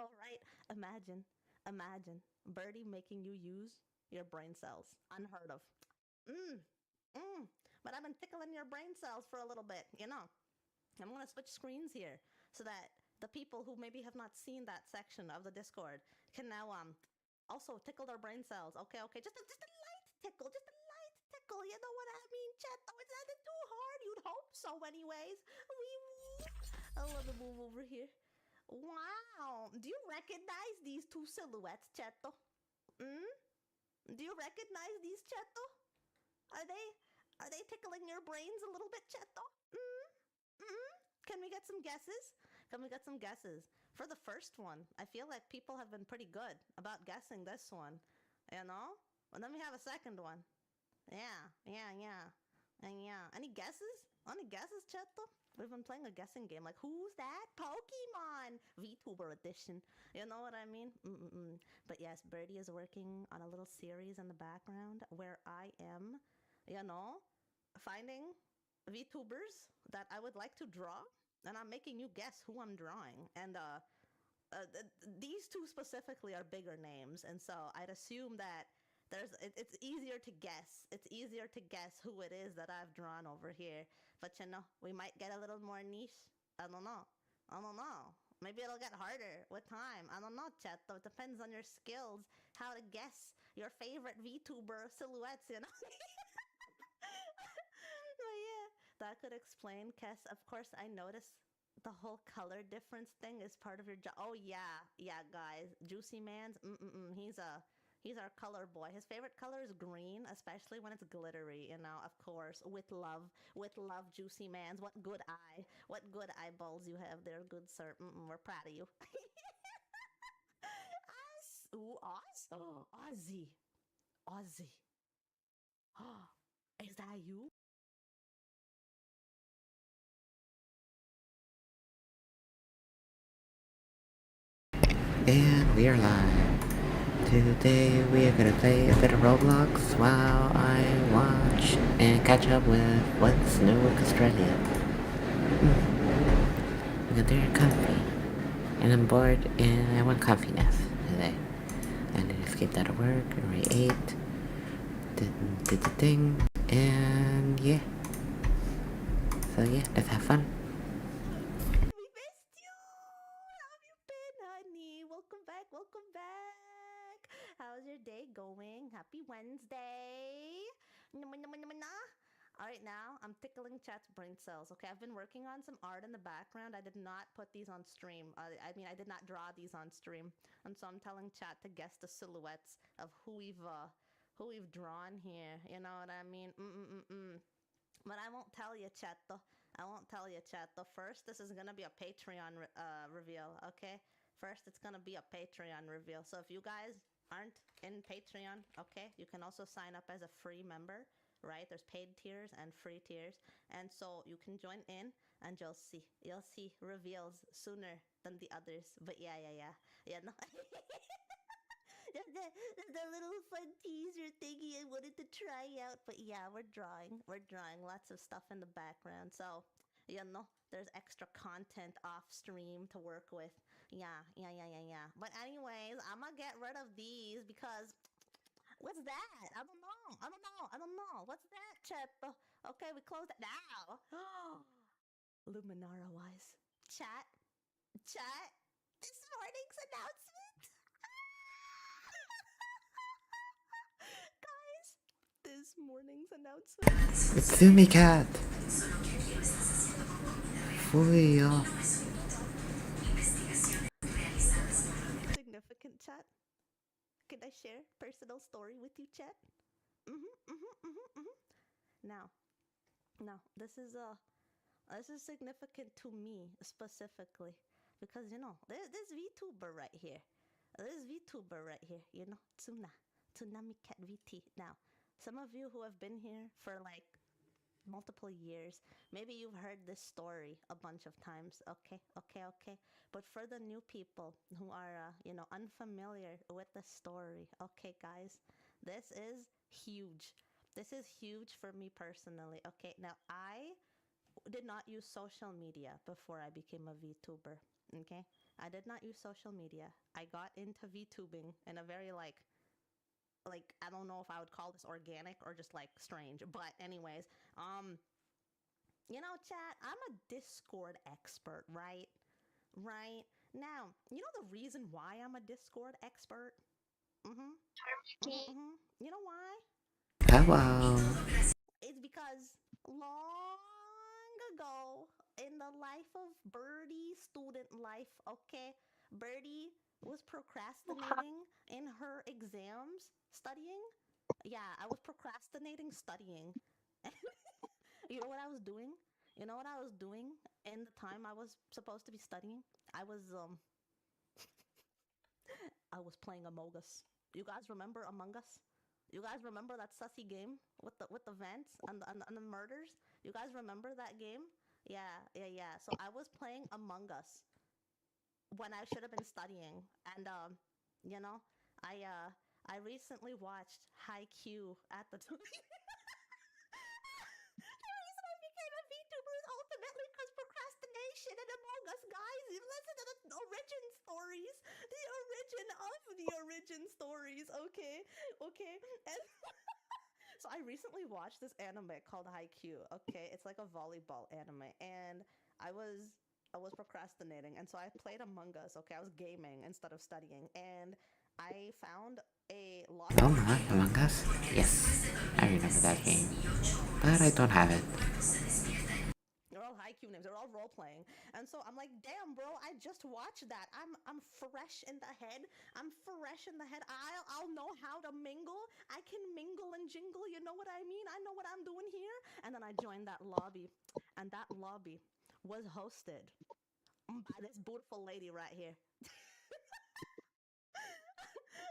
know, right? Imagine Birdie making you use your brain cells. Unheard of. Mm, but I've been tickling your brain cells for a little bit, you know. I'm going to switch screens here so that the people who maybe have not seen that section of the Discord can now also tickle their brain cells. Okay, okay, just a light tickle, just a light tickle. You know what I mean, Chet? Though it's not too hard. You'd hope so, anyways. I want to move over here. Wow, do you recognize these two silhouettes, Cheto? Mm? Do you recognize these, Cheto? Are they are they tickling your brains a little bit, Cheto? Can we get some guesses? Can we get some guesses? For the first one, I feel like people have been pretty good about guessing this one. You know? And then we have a second one. Yeah. And yeah. Any guesses? Any guesses, Cheto? We've been playing a guessing game. Like, who's that? Pokemon! VTuber edition. You know what I mean? But yes, Birdie is working on a little series in the background where I am, you know, finding VTubers that I would like to draw, and I'm making you guess who I'm drawing. And these two specifically are bigger names, and so I'd assume that it's easier to guess. It's easier to guess who it is that I've drawn over here. But you know, we might get a little more niche. I don't know. I don't know. Maybe it'll get harder with time. I don't know, Chet. Though it depends on your skills, how to guess your favorite VTuber silhouettes. You know. Oh yeah, that could explain. Kess, of course, I notice the whole color difference thing is part of your job. Oh yeah, guys. Juicy Man's, he's our color boy. His favorite color is green, especially when it's glittery. You know, of course, with love, Juicy Man's. What good eyeballs you have there, good sir. We're proud of you. Us, ooh, us, oh, Ozzy. Oh, is that you? And we are live. Today we are gonna play a bit of Roblox while I watch and catch up with what's new with Australia. Look at there, comfy. And I'm bored and I want comfiness today. I need to escape out of work, already ate, did the thing, and yeah. So yeah, let's have fun. We missed you! How have you been, honey? Welcome back, welcome back. How's your day going? Happy Wednesday. All right, now I'm tickling chat's brain cells. Okay, I've been working on some art in the background. I did not put these on stream. I did not draw these on stream, and so I'm telling chat to guess the silhouettes of who we've drawn here. You know what I mean? But I won't tell you, Cheto. I won't tell you, Cheto. First, this is gonna be a Patreon reveal, okay? First, it's gonna be a Patreon reveal. So if you guys aren't in Patreon, okay, you can also sign up as a free member, right? There's paid tiers and free tiers, and so you can join in, and you'll see reveals sooner than the others. But yeah. No. The little fun teaser thingy I wanted to try out. But yeah, we're drawing. We're drawing lots of stuff in the background. So, you know, there's extra content off stream to work with. Yeah. But anyways, I'm gonna get rid of these because what's that? I don't know. What's that, Chet? Okay, we closed it now. Luminara wise. Chat. Chat. This morning's announcement. Guys, this morning's announcement. It's Zoomy Cat! Fully off. Significant chat. Can I share personal story with you, chat? Now, now, this is significant to me specifically because you know this VTuber right here, you know, Tsunami Cat VT. Now, some of you who have been here for like multiple years, maybe you've heard this story a bunch of times. Okay. But for the new people who are, you know, unfamiliar with the story, okay, guys, this is huge. This is huge for me personally. Okay, now I did not use social media before I became a VTuber. Okay, I did not use social media. I got into VTubing in a very like I don't know if I would call this organic or just like strange. But anyways, chat, I'm a Discord expert, right? Right. Now, you know the reason why I'm a Discord expert? Mm-hmm. Mm-hmm. Mm-hmm. You know why? Hello. It's because long ago in the life of Birdie, student life, okay, Birdie was procrastinating in her exams, studying. Yeah, I was procrastinating studying. You know what I was doing? You know what I was doing in the time I was supposed to be studying? I was um I was playing Among Us. You guys remember Among Us? You guys remember that sussy game with the vents and the murders? You guys remember that game? Yeah, yeah, yeah. So I was playing Among Us when I should have been studying, and you know, I uh, I recently watched Haikyuu at the time. The reason I became a VTuber is ultimately because procrastination and Among Us, guys. You listen to the origin stories, the origin of the origin stories. Okay, okay, and so I recently watched this anime called Haikyuu. Okay, it's like a volleyball anime, and I was I was procrastinating, and so I played Among Us. Okay, I was gaming instead of studying, and I found a Oh lobby. my, Among Us? Yes, I remember that game, but I don't have it. They're all Haikyuu names. They're all role playing, and so I'm like, damn, bro, I just watched that. I'm fresh in the head. I'm fresh in the head. I'll know how to mingle. I can mingle and jingle. You know what I mean? I know what I'm doing here. And then I joined that lobby, and that lobby was hosted by this beautiful lady right here.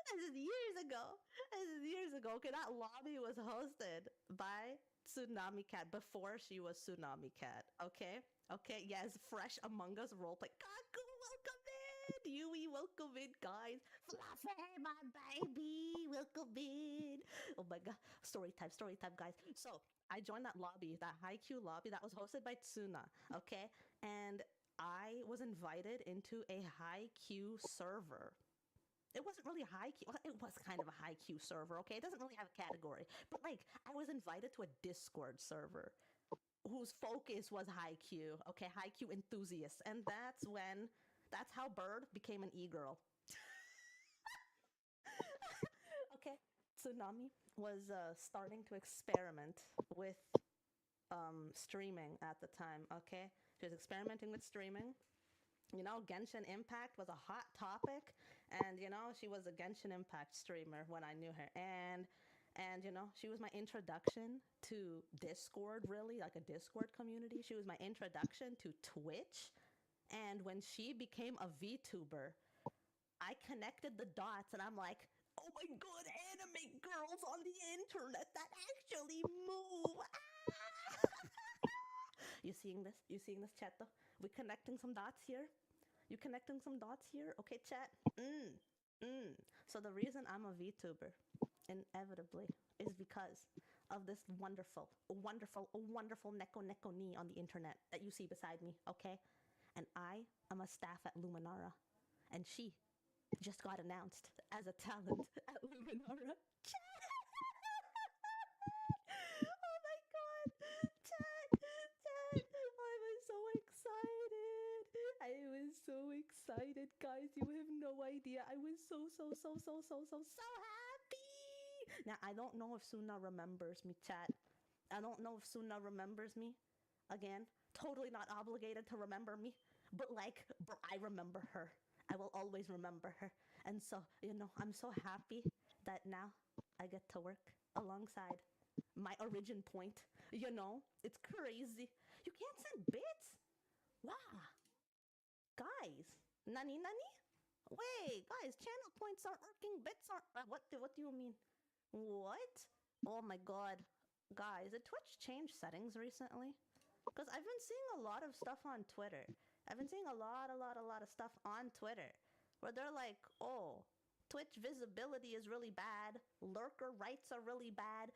This is years ago. This is years ago. Okay, that lobby was hosted by Tsunami Cat before she was Tsunami Cat. Okay, okay, yes, fresh Among Us roleplay. Kaku, welcome in. Yui, welcome in, guys. Fluffy, my baby, welcome in. Oh my god, story time, guys. So I joined that lobby, that Haikyuu lobby that was hosted by Tsuna. Okay, and I was invited into a Haikyuu server. It wasn't really high Q. Well, it was kind of a high Q server, okay? It doesn't really have a category. But like, I was invited to a Discord server whose focus was high Q, okay? High Q enthusiasts. And that's how Bird became an e girl. Okay. Tsunami was starting to experiment with streaming at the time, okay? She was experimenting with streaming. Genshin Impact was a hot topic, and she was a Genshin Impact streamer when I knew her, and she was my introduction to Discord, really, like a Discord community. She was my introduction to Twitch, and when she became a VTuber, I connected the dots, and I'm like, oh my god, anime girls on the internet that actually move. Ah! You seeing this? You seeing this, chat? Though we connecting some dots here. You connecting some dots here? Okay, chat. So the reason I'm a VTuber, inevitably, is because of this wonderful, wonderful, wonderful Neko Neko Ni on the internet that you see beside me, okay? And I am a staff at Luminara, and she just got announced as a talent at Luminara. Oh my god! Chat! I was so excited! I was so excited, guys. You have no idea. I was so happy! Now, I don't know if Suna remembers me, chat. I don't know if Suna remembers me. Again, totally not obligated to remember me. But, like, bro, I remember her. I will always remember her. And so, I'm so happy that now I get to work alongside my origin point. It's crazy. You can't send bits? Wow. Guys, nani nani? Wait, guys, channel points aren't working. Bits aren't. What do you mean? What? Oh my god. Guys, did Twitch change settings recently? Because I've been seeing a lot of stuff on Twitter. I've been seeing a lot of stuff on Twitter where they're like, oh, Twitch visibility is really bad. Lurker rights are really bad.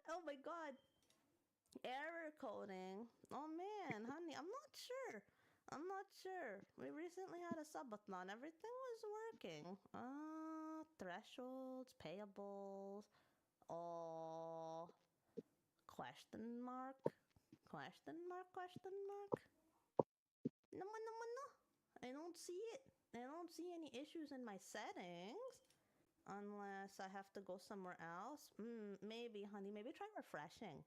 Oh my god. Error coding. Oh man, honey, I'm not sure. I'm not sure. We recently had a subathon. Everything was working. Thresholds, payables. Oh, question mark? Question mark? Question mark? No, no, no, no. I don't see it. I don't see any issues in my settings. Unless I have to go somewhere else. Maybe, honey. Maybe try refreshing.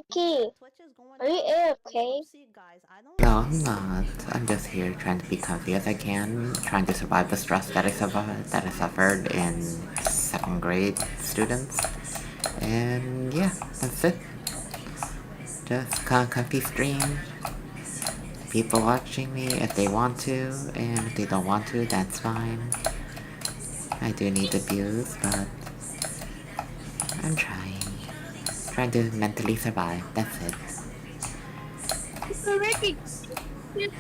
Yeah, Ricky, Twitch is going are you down. Slippery okay? slope. See, guys, I don't No, know. I'm not. I'm just here trying to be comfy as I can, trying to survive the stress that I suffered in second grade students. And yeah, that's it. Just comfy stream. People watching me if they want to, and if they don't want to, that's fine. I do need the views, but I'm trying. Trying to mentally survive, that's it. So Ricky, give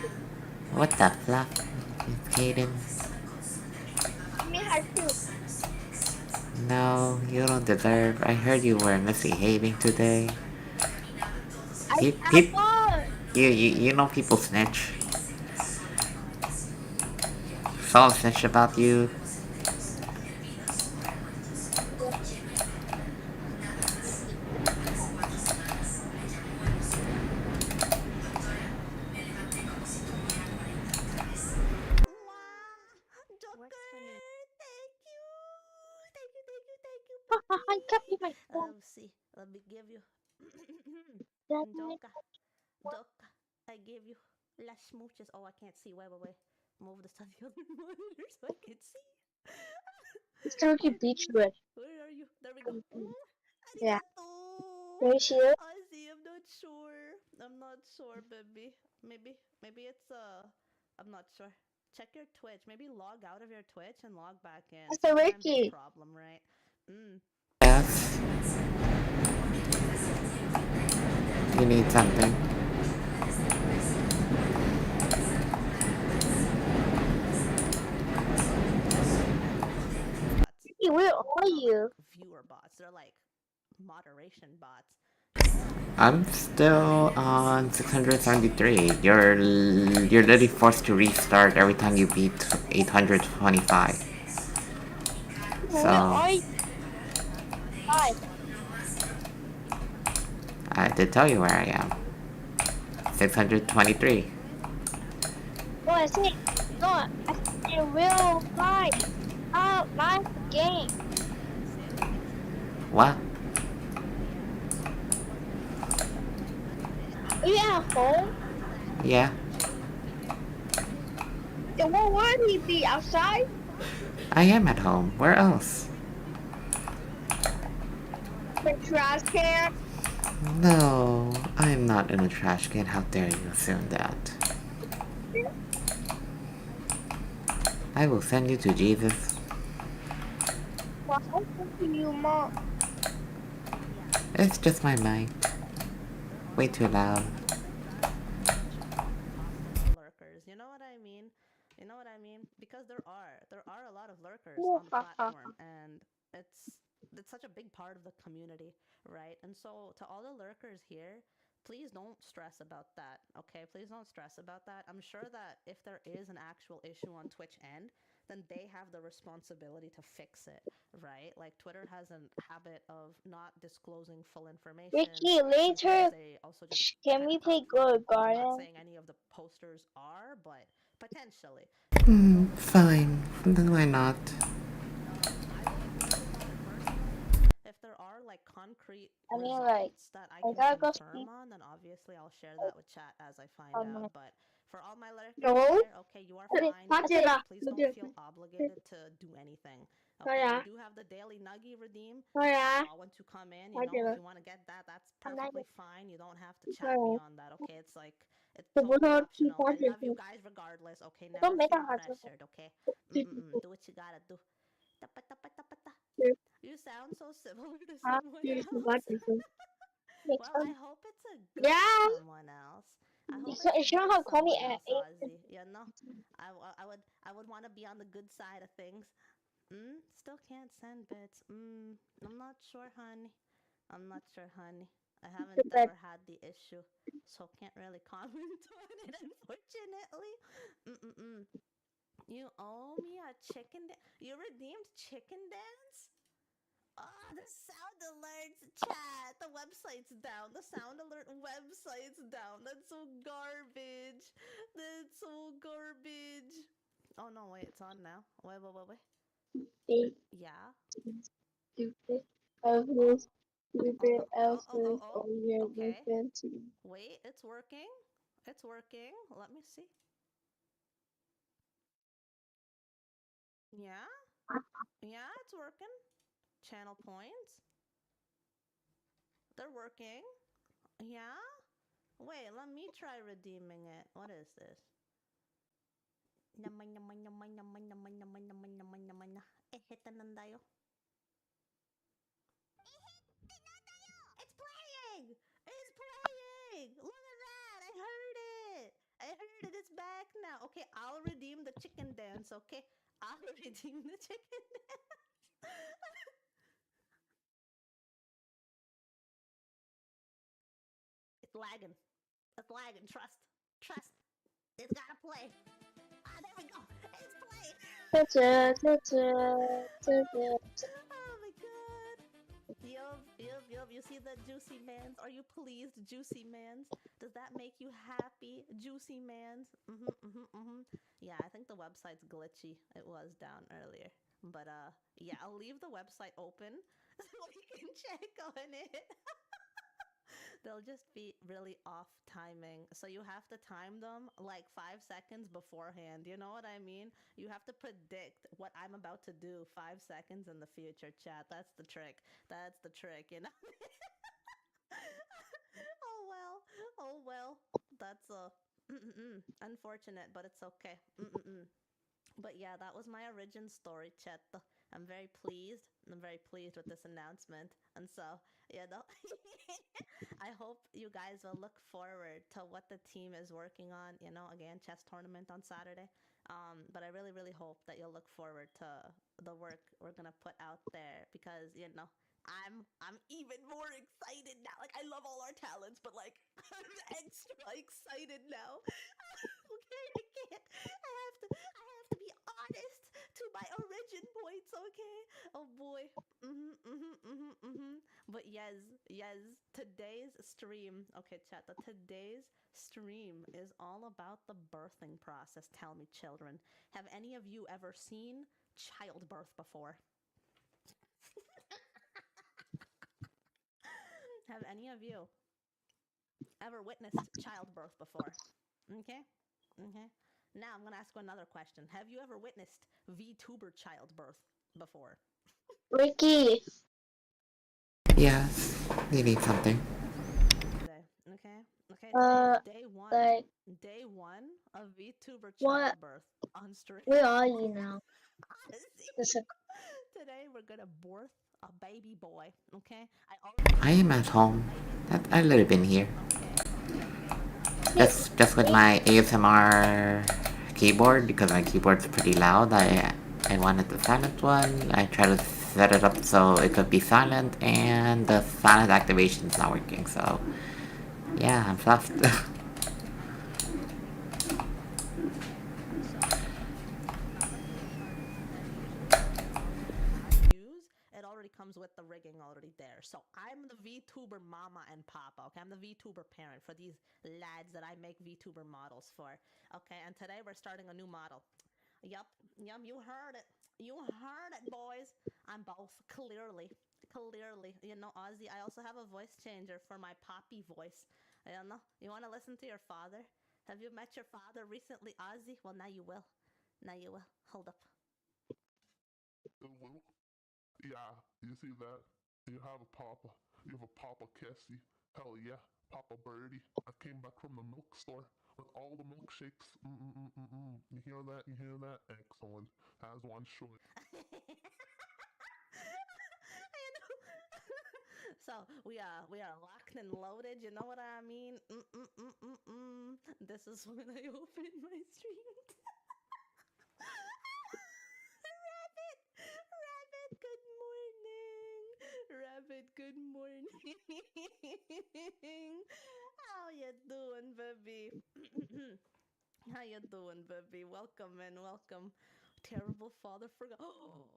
What the fluff, Kaden? me hard too. No, you don't deserve. I heard you were misbehaving today. Pe- I pe- won. you know people snitch. Someone snitched about you. Wow, Joker! Thank you! Thank you, I got baby! me my phone. Let's see. Let me give you. That night, Joker, Joker, I give you las smooches. Oh, I can't see. Wait. Move this to the other monitor so I can see. Mr. Ricky Where are Beach you? would. Where are you? There we go. Yeah. Arigato! There she is. I see. I'm not sure. I'm not sure, baby. Maybe it's I'm not sure. Check your Twitch. Maybe log out of your Twitch and log back in. Mr. Sometimes it's a Ricky. problem, right? Yes, you need something. Bots. Ricky, where are They're not like you? viewer bots. They're like moderation bots. You know? I'm still on 673. You're literally forced to restart every time you beat 825. Where So are you? Hi. I did tell you where I am. 623. No, I said, no, I said in real life. Oh, my game. What? Are you at home? Yeah, Then what would he be? Outside? I am at home. Where else? The trash can? No, I'm not in a trash can. How dare you assume that? I will send you to Jesus. Well, I'm thinking you, Mom. It's just my mic. Way too loud. Possible lurkers. You know what I mean? You know what I mean? Because there are a lot of lurkers on the platform, and it's such a big part of the community, right? And so to all the lurkers here, please don't stress about that, okay? Please don't stress about that. I'm sure that if there is an actual issue on Twitch end, then they have the responsibility to fix it, right? Like Twitter has a habit of not disclosing full information. Ricky, Sometimes later, they also just can kind we of cover play it Good up. I'm not Garden? saying any of the posters are, but potentially. So Hmm, don't stress. fine. Then why not? I will do it on a personal note. If there are like concrete I mean, like, results that I I can gotta go confirm speak. on, then obviously I'll share that with chat as I find My out. But for all my lurkers no. here, okay, you are Okay, fine. I You're said, good. Please don't feel obligated to do anything. Okay, we do have the daily nuggy redeem. Sorry, So once you come in, I if did. you want to get that, that's I'm not perfectly fine. You don't have to chat sorry. beyond that. Okay, it's like it's The totally world keep optional. I watching love you me. guys regardless. Okay, Don't never make a feel hard pressured. Okay, do what you gotta do. Tappa, tappa, tappa, ta. You sound so similar to someone else. Well, I hope it's a good Yeah, someone else. I hope it's a she don't good have to call me someone at else, 8. Ozzy. You know, I would want to be on the good side of things. Still can't send bits. I'm not sure, honey. I'm not sure, honey. I haven't But ever had the issue, so can't really comment on it, unfortunately. Mm-mm-mm. You owe me a chicken dance. You redeemed chicken dance? Oh, the sound alerts chat. The website's down. The sound alert website's down. That's so garbage. That's so garbage. Oh no, wait, it's on now. Wait. they Yeah. stupid of Oh, his oh stupid no. else's Oh. on your Okay. vacancy. Wait, it's working. It's working. Let me see. Yeah. Yeah, it's working. Channel points. They're working. Yeah. Wait, let me try redeeming it. What is this? Ehetanandayo. It's playing! It's playing! Look at that! I heard it! I heard it. It's back now. Okay, I'll redeem the chicken dance, okay? I'll redeem the chicken dance. It's lagging. It's lagging. Trust. Trust. It's gotta play. Ah, there we go. It's playing. Oh my god. Yup. You see that, Juicy Mans? Are you pleased, Juicy Mans? Does that make you happy, Juicy Mans? Yeah, I think the website's glitchy. It was down earlier. But yeah, I'll leave the website open so we can check on it. They'll just be really off timing. So you have to time them like 5 seconds beforehand. You know what I mean? You have to predict what I'm about to do 5 seconds in the future, chat. That's the trick. That's the trick, you know? Oh well. Oh well. That's unfortunate, but it's okay. But yeah, that was my origin story, chat. I'm very pleased. I'm very pleased with this announcement. And so, you know, I hope you guys will look forward to what the team is working on. You know, again, chess tournament on Saturday. But I really, really hope that you'll look forward to the work we're gonna put out there because you know I'm even more excited now. Like I love all our talents, but like I'm extra excited now. Okay, I can't. I have to be honest to my origin points, okay? Oh boy. But yes, today's stream, okay, chat, today's stream is all about the birthing process. Tell me, children, have any of you ever seen childbirth before? Have any of you ever witnessed childbirth before? Okay. Okay. Now I'm going to ask you another question. Have you ever witnessed VTuber childbirth before? Ricky, Yes, you need something. Today. Okay. Okay. Today is day one. like, Day one of VTuber what? childbirth on stream. Where are you now? Honestly, There's a today we're gonna birth a baby boy. Okay. I already I am at home. I've literally been here. Just with my ASMR keyboard because my keyboard's pretty loud. I wanted the silent one. I tried to set it up so it could be silent, and the silent activation is not working. So yeah, I'm fluffed. So, not like the retarded that usually I use. It already comes with the rigging already there. So I'm the VTuber mama and papa. Okay, I'm the VTuber parent for these lads that I make VTuber models for. Okay, and today we're starting a new model. Yup, you heard it. You heard it, boys. I'm both, clearly. Clearly. You know, Ozzy, I also have a voice changer for my poppy voice. You know, you want to listen to your father? Have you met your father recently, Ozzy? Well, now you will. Now you will. Hold up. Well, yeah, you see that? You have a papa. You have a Papa Cassie. Hell yeah, Papa Birdie. I came back from the milk store with all the milkshakes. You hear that? You hear that? Excellent. As one should. So we are locked and loaded. You know what I mean? This is when I open my stream. Rabbit, Rabbit, good morning. Rabbit, good morning. you doing, baby? How you doing, baby? Welcome in, welcome. Terrible father forgot. Oh,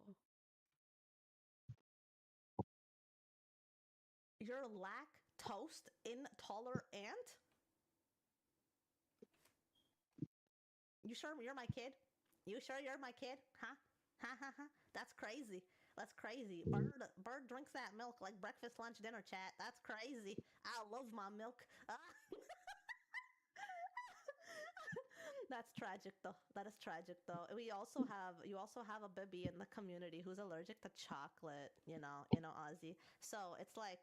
you're lactose intolerant? You sure you're my kid? You sure you're my kid? Huh? Ha ha ha. That's crazy. That's crazy. Bird drinks that milk like breakfast, lunch, dinner, chat. That's crazy. I love my milk. That's tragic though. That is tragic though. You also have a baby in the community who's allergic to chocolate, Ozzy. So it's like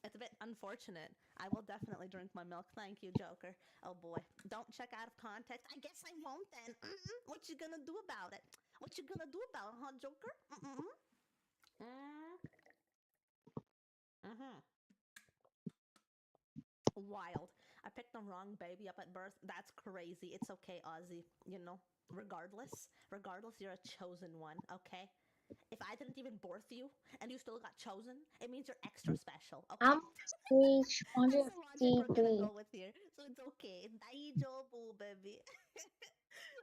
it's a bit unfortunate. I will definitely drink my milk. Thank you, Joker. Oh boy. Don't check out of context. I guess I won't then. What you gonna do about it? What you gonna do about it, huh, Joker? Mm-hmm. Wild. I picked the wrong baby up at birth. That's crazy. It's okay, Ozzy. Regardless, you're a chosen one, okay? If I didn't even birth you and you still got chosen, it means you're extra special, okay? I'm stage That's the logic we're gonna 153. go with here. So it's okay. Daijobu, baby.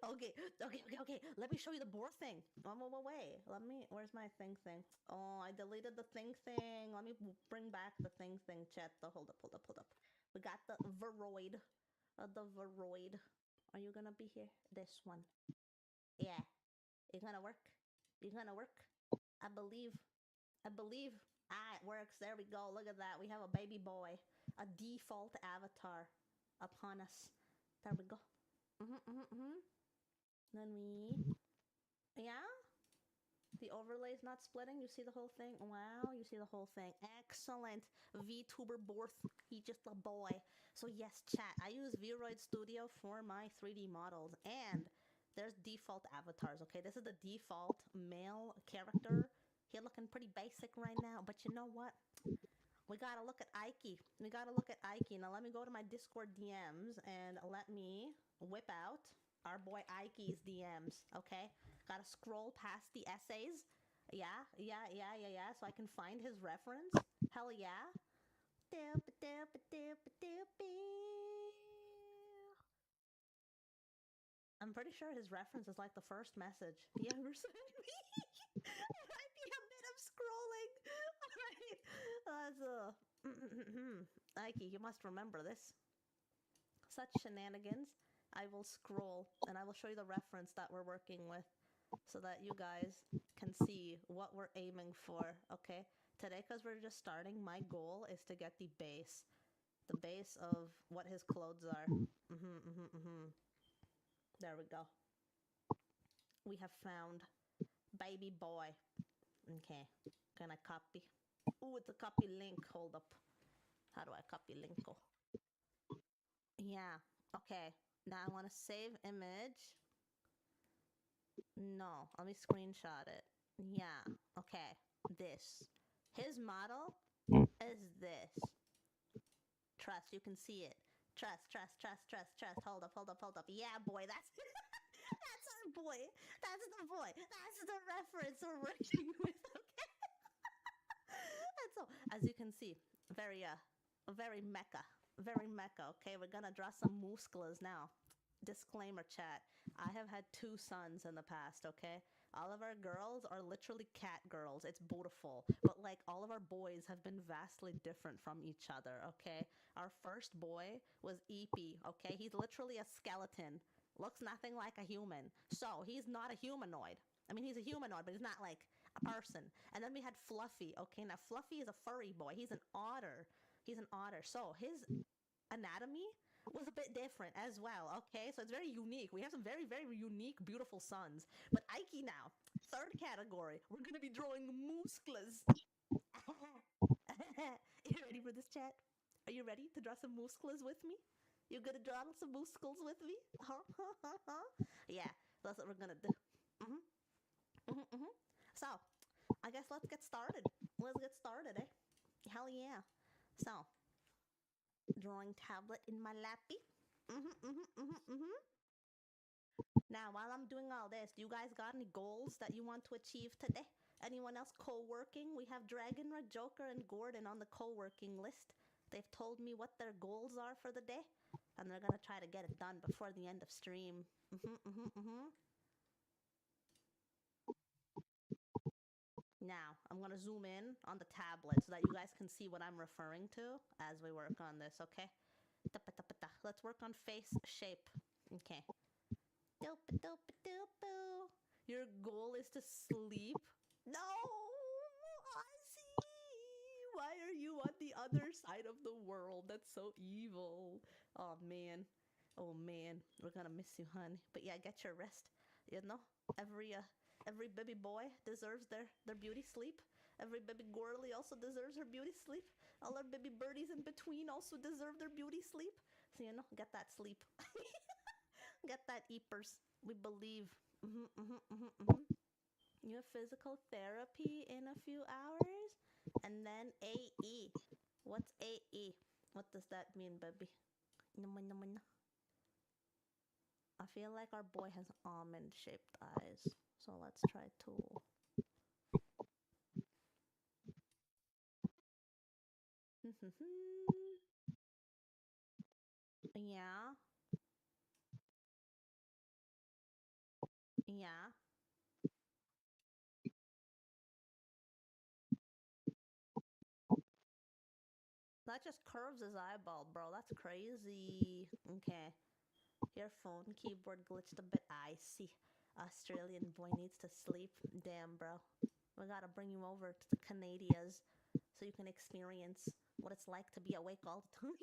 Okay. Let me show you the birth thing. Wait. Where's my thing? Oh, I deleted the thing. Let me bring back the thing. Chat. Hold up. We got the Veroid. The Veroid. Are you gonna be here? This one. Yeah. You're gonna work. I believe. Ah, it works. There we go. Look at that. We have a baby boy. A default avatar upon us. There we go. Then yeah? The overlay's not splitting. You see the whole thing? Wow, you see the whole thing. Excellent. VTuber Borth. He just a boy. So yes, chat. I use Vroid Studio for my 3D models. And there's default avatars, okay? This is the default male character. He's looking pretty basic right now. But you know what? We gotta look at Ike. Now let me go to my Discord DMs and let me whip out our boy Ike's DMs, okay? Gotta scroll past the essays. Yeah. So I can find his reference. Hell yeah. I'm pretty sure his reference is like the first message he ever sent me. It might be a bit of scrolling. Ike, you must remember this. Such shenanigans. I will scroll and I will show you the reference that we're working with so that you guys can see what we're aiming for, okay? Today, because we're just starting, my goal is to get the base of what his clothes are. There we go. We have found baby boy. Okay, can I copy? Ooh, it's a copy link. Hold up. How do I copy link? Yeah, okay. Now I want to save image. No, let me screenshot it. Yeah, okay. This. His model is this. Trust, you can see it. Trust. Hold up. Yeah, boy, that's that's our boy. That's the boy. That's the reference we're working with, okay? That's all. As you can see, very mecha. Very mecha, okay? We're gonna draw some muscles now. Disclaimer, chat. I have had 2 sons in the past, okay? All of our girls are literally cat girls. It's beautiful. But like all of our boys have been vastly different from each other, okay? Our first boy was Eepy, okay? He's literally a skeleton. Looks nothing like a human. So he's not a humanoid. I mean, he's a humanoid, but he's not like a person. And then we had Fluffy, okay? Now Fluffy is a furry boy. He's an otter. So his anatomy was a bit different as well, okay? So it's very unique. We have some very, very unique, beautiful sons. But Ike now, 3rd category, we're gonna be drawing muscles. You ready for this, chat? Are you ready to draw some muscles with me? You gonna draw some muscles with me? Yeah, that's what we're gonna do. So, I guess let's get started. Eh? Hell yeah. So, drawing tablet in my lappy. Now, while I'm doing all this, do you guys got any goals that you want to achieve today? Anyone else co-working? We have Dragon, Red Joker, and Gordon on the co-working list. They've told me what their goals are for the day, and they're gonna try to get it done before the end of stream. Now, I'm gonna zoom in on the tablet so that you guys can see what I'm referring to as we work on this, okay? Let's work on face shape. Okay. Doop-a-doop-a-doop-boo. Your goal is to sleep? No! Ozzy! Why are you on the other side of the world? That's so evil. Oh, man. Oh, man. We're gonna miss you, honey. But yeah, get your rest. You know? Every baby boy deserves their beauty sleep. Every baby girlie also deserves her beauty sleep. All our baby birdies in between also deserve their beauty sleep. So, you know, get that sleep. Get that eepers. We believe. You have physical therapy in a few hours? And then AE. What's AE? What does that mean, baby? I feel like our boy has almond-shaped eyes. So let's try tool. Yeah. Yeah. That just curves his eyeball, bro. That's crazy. Okay. Your phone keyboard glitched a bit. I see. Australian boy needs to sleep. Damn, bro. We gotta bring you over to the Canadias so you can experience what it's like to be awake all the time.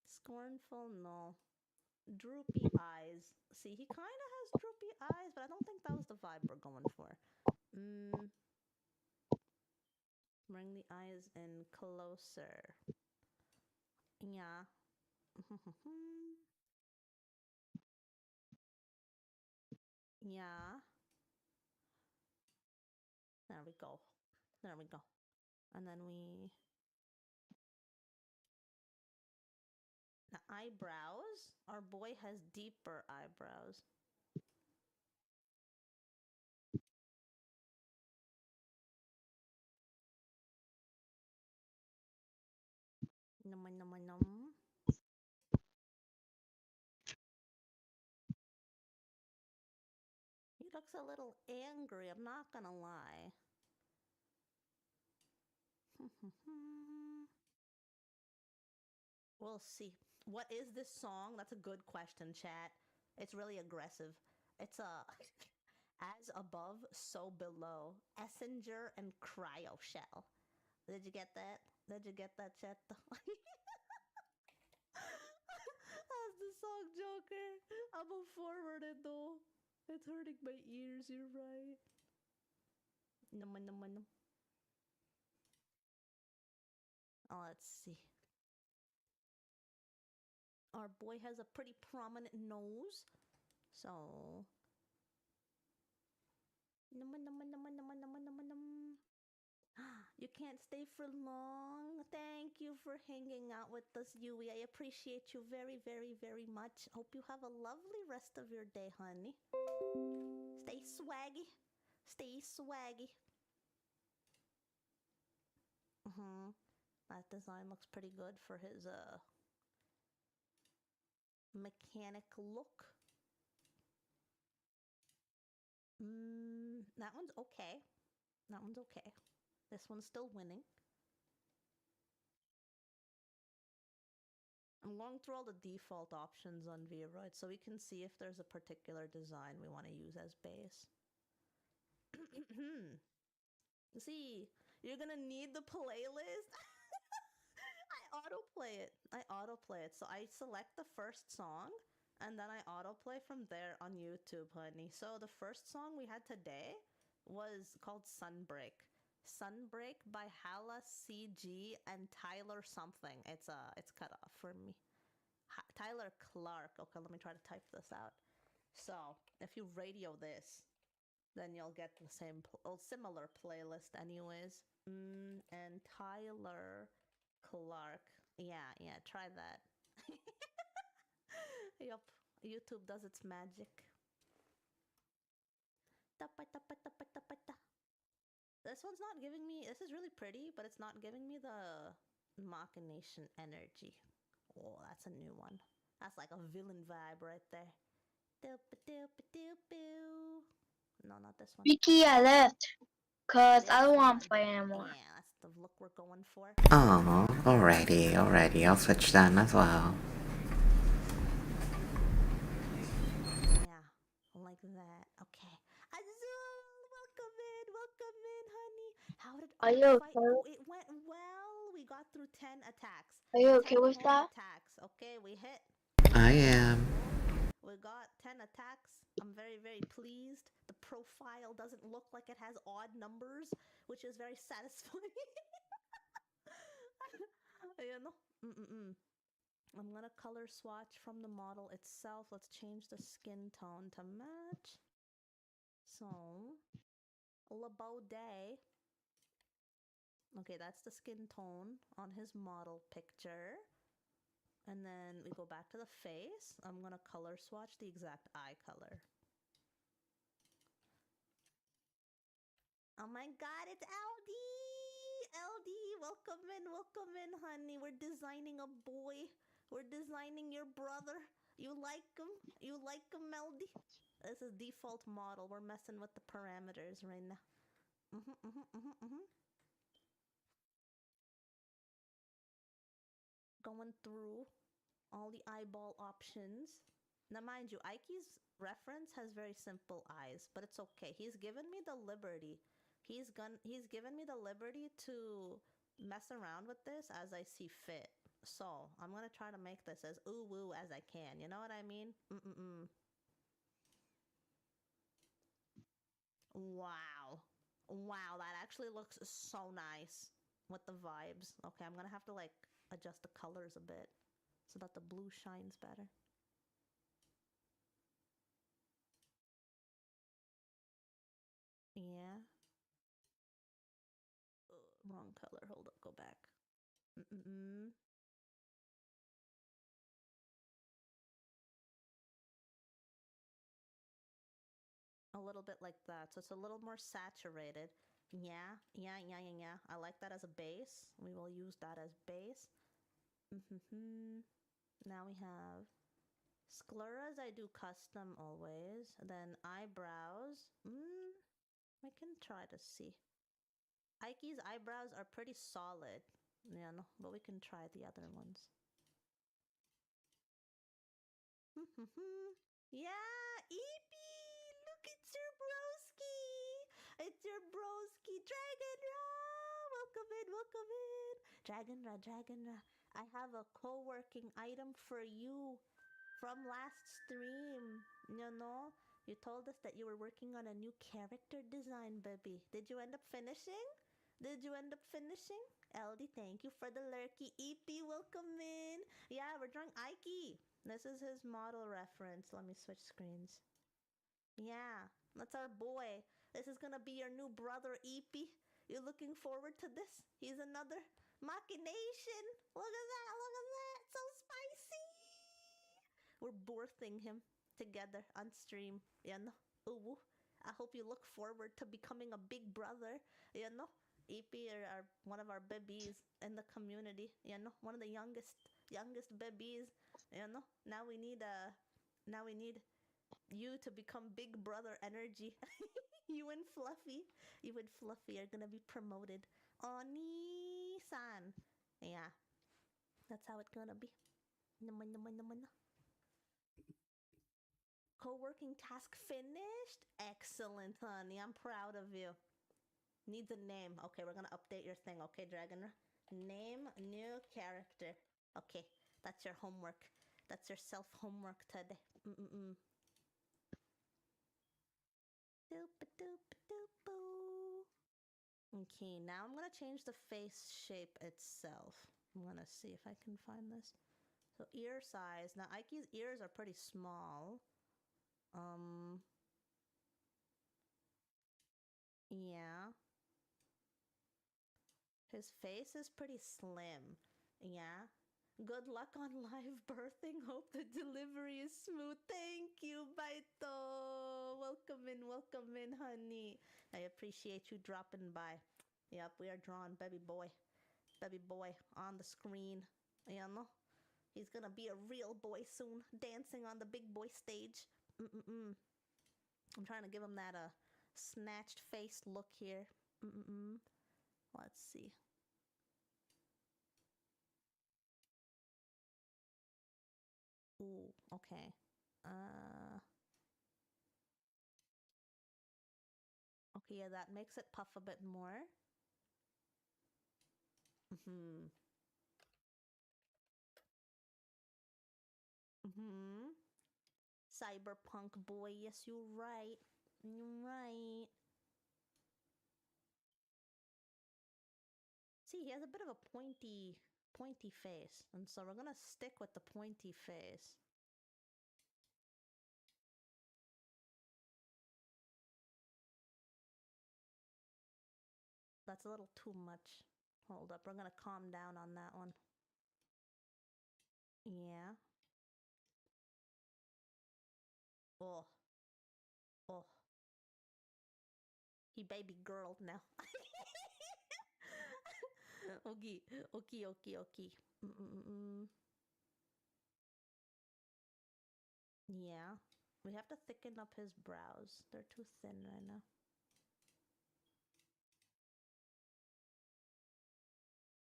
Scornful, no. Droopy eyes. See, he kind of has droopy eyes, but I don't think that was the vibe we're going for. Bring the eyes in closer. Yeah. Yeah. There we go. There we go. And then the eyebrows. Our boy has deeper eyebrows. Num. He looks a little angry, I'm not gonna lie. We'll see. What is this song? That's a good question, chat. It's really aggressive. It's as above, so below. Essenger and Cryo Shell. Did you get that? Did you get that, chat? That's the song, Joker. I'm a forwarded though. It's hurting my ears, you're right. Num. Oh, let's see. Our boy has a pretty prominent nose. So. You can't stay for long. Thank you for hanging out with us, Yui. I appreciate you very, very, very much. Hope you have a lovely rest of your day, honey. Stay swaggy. Stay swaggy. That design looks pretty good for his mechanic look. That one's okay. That one's okay. This one's still winning. I'm going through all the default options on Vroid so we can see if there's a particular design we want to use as base. See, you're gonna need the playlist. I autoplay it. So I select the first song and then I autoplay from there on YouTube, honey. So the first song we had today was called Sunbreak. Sunbreak by Hala CG and Tyler something. It's cut off for me. Tyler Clark. Okay, let me try to type this out. So if you radio this, then you'll get the same, similar playlist anyways. And Tyler Clark. Yeah, try that. Yup, YouTube does its magic. This one's not giving me. This is really pretty, but it's not giving me the machination energy. Oh, that's a new one. That's like a villain vibe right there. Doop-a-doop-a-doop-boo. No, not this one. Vicky, I left. Cause This I don't want one. to play anymore. Yeah, that's the look we're going for. Oh, alrighty. I'll switch them as well. Yeah, like that. Okay. Azul, welcome in, honey. How did Are our you fight okay? go? It went well. We got through 10 attacks. Are you 10 okay with home that? attacks. Okay, we hit. I am. We got 10 attacks. I'm very, very pleased. The profile doesn't look like it has odd numbers, which is very satisfying. You know? I'm gonna color swatch from the model itself. Let's change the skin tone to match. So, Labaudet. Okay, that's the skin tone on his model picture. And then we go back to the face. I'm gonna color swatch the exact eye color. Oh my god, it's LD! LD, welcome in, honey. We're designing a boy. We're designing your brother. You like him? You like him, LD? This is default model. We're messing with the parameters right now. Going through all the eyeball options. Now, mind you, Ike's reference has very simple eyes, but it's okay. He's given me the liberty. He's given me the liberty to mess around with this as I see fit. So I'm gonna try to make this as ooh woo as I can. You know what I mean? Wow, wow, that actually looks so nice with the vibes. Okay, I'm gonna have to like adjust the colors a bit so that the blue shines better. Yeah. Wrong color. Hold up. Go back. A little bit like that. So it's a little more saturated. Yeah. I like that as a base. We will use that as base. Now we have scleras. I do custom always. Then eyebrows. I can try to see. Ike's eyebrows are pretty solid. Yeah, no, but we can try the other ones. Yeah, Eepy! Look, it's your broski! It's your broski, Dragon Ra! Welcome in! Dragon Ra. I have a co-working item for you from last stream. You know, you told us that you were working on a new character design, baby. Did you end up finishing? LD, thank you for the lurky. EP, welcome in. Yeah, we're drawing Ike. This is his model reference. Let me switch screens. Yeah, that's our boy. This is gonna be your new brother, EP. You looking forward to this? He's another machination. Look at that. So spicy. We're birthing him together on stream. You know? Ooh. I hope you look forward to becoming a big brother. You know? EP are one of our babies in the community. You know? One of the youngest babies. You know? Now we need you to become big brother energy. You and Fluffy are gonna be promoted. Oni-san. Yeah. That's how it's gonna be. Co-working task finished? Excellent, honey. I'm proud of you. Needs a name. Okay, we're gonna update your thing. Okay, Dragon. Name new character. Okay, that's your homework. That's your self-homework today. Okay, now I'm gonna change the face shape itself. I'm gonna see if I can find this. So ear size. Now Ike's ears are pretty small. Yeah. His face is pretty slim. Yeah. Good luck on live birthing. Hope the delivery is smooth. Thank you, Baito. Welcome in, honey. I appreciate you dropping by. Yep, we are drawing baby boy on the screen. You know, he's gonna be a real boy soon, dancing on the big boy stage. I'm trying to give him that snatched face look here. Let's see. Ooh, okay. Okay, yeah, that makes it puff a bit more. Cyberpunk boy, yes, you're right. You're right. See, he has a bit of a pointy face, and so we're gonna stick with the pointy face. That's a little too much. Hold up, we're gonna calm down on that one. Yeah. Oh. Oh. He baby girl now. Okay. Yeah. We have to thicken up his brows. They're too thin right now.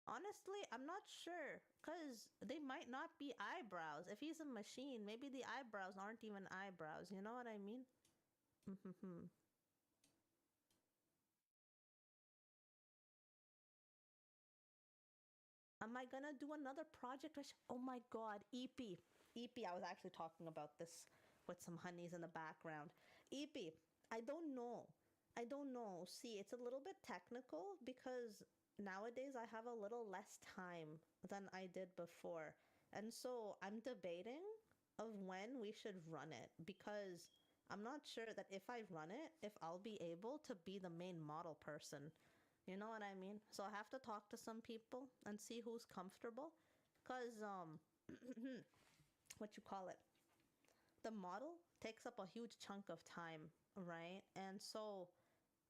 Honestly, I'm not sure, because they might not be eyebrows. If he's a machine, maybe the eyebrows aren't even eyebrows. You know what I mean? Am I gonna do another project? Oh my god, EP. EP, I was actually talking about this with some honeys in the background. EP, I don't know. See, it's a little bit technical because nowadays I have a little less time than I did before. And so I'm debating of when we should run it because I'm not sure that if I run it, if I'll be able to be the main model person. You know what I mean? So I have to talk to some people and see who's comfortable. Cause what you call it? The model takes up a huge chunk of time, right? And so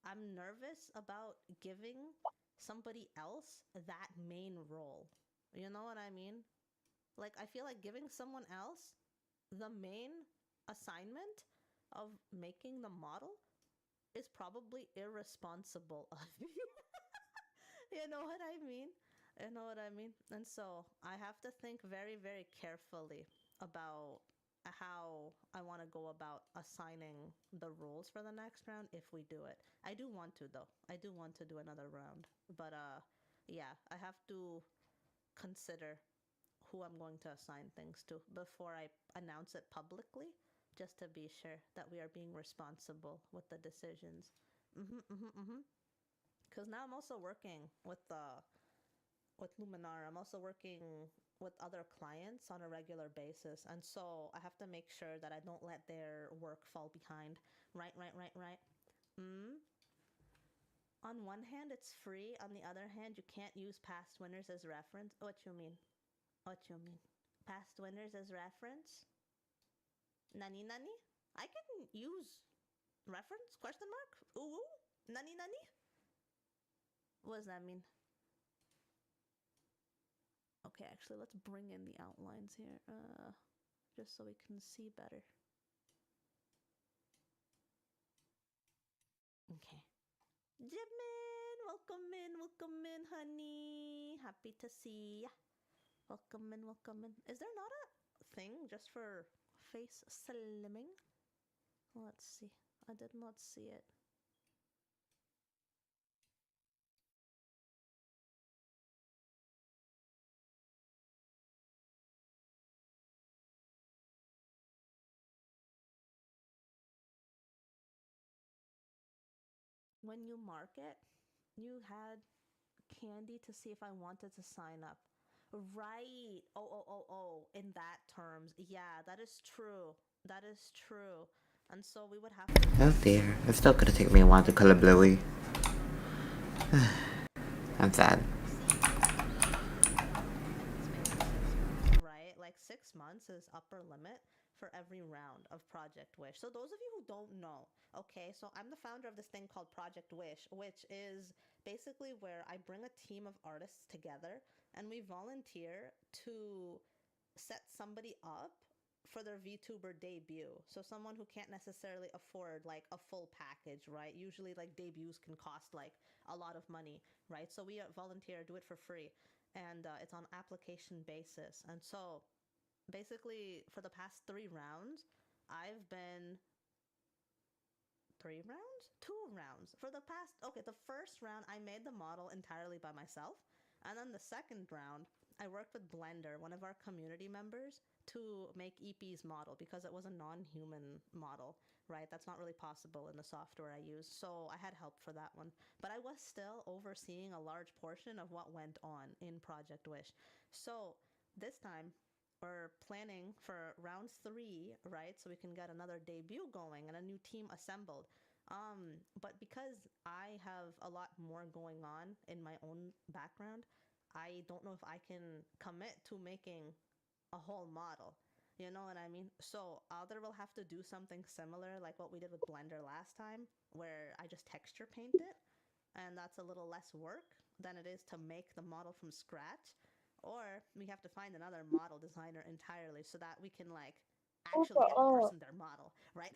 I'm nervous about giving somebody else that main role. You know what I mean? Like I feel like giving someone else the main assignment of making the model is probably irresponsible of you. You know what I mean? And so I have to think very, very carefully about how I want to go about assigning the rules for the next round if we do it. I do want to though. I do want to do another round. But yeah, I have to consider who I'm going to assign things to before I announce it publicly, just to be sure that we are being responsible with the decisions. Because now I'm also working with Luminar. I'm also working with other clients on a regular basis, and so I have to make sure that I don't let their work fall behind. Right. On one hand, it's free. On the other hand, you can't use past winners as reference. What you mean? Past winners as reference? Nani? I can use reference? Question mark? Ooh? Nani? What does that mean? Okay, actually, let's bring in the outlines here, just so we can see better. Okay. Jimin, welcome in, honey. Happy to see ya. Welcome in. Is there not a thing just for face slimming? Let's see. I did not see it. When you mark it, you had candy to see if I wanted to sign up. Right. Oh. In that terms. Yeah, that is true. And so we would have to... Oh dear, it's still gonna take me a while to color Bluey. I'm sad. 6 months is upper limit for every round of Project Wish. So those of you who don't know, okay, so I'm the founder of this thing called Project Wish, which is basically where I bring a team of artists together and we volunteer to set somebody up for their VTuber debut. So someone who can't necessarily afford like a full package, right? Usually like debuts can cost like a lot of money, right? So we volunteer, do it for free, and it's on application basis. And so basically for the past 3 rounds, I've been 3 rounds? 2 rounds. For the past, okay, the first round, I made the model entirely by myself. And then the second round, I worked with Blender, one of our community members, to make EP's model because it was a non-human model, right? That's not really possible in the software I use. So I had help for that one. But I was still overseeing a large portion of what went on in Project Wish. So this time, we're planning for round 3, right? So we can get another debut going and a new team assembled. But because I have a lot more going on in my own background, I don't know if I can commit to making a whole model. You know what I mean? So either we'll have to do something similar like what we did with Blender last time, where I just texture paint it, and that's a little less work than it is to make the model from scratch. Or we have to find another model designer entirely so that we can like actually get the person their model, right?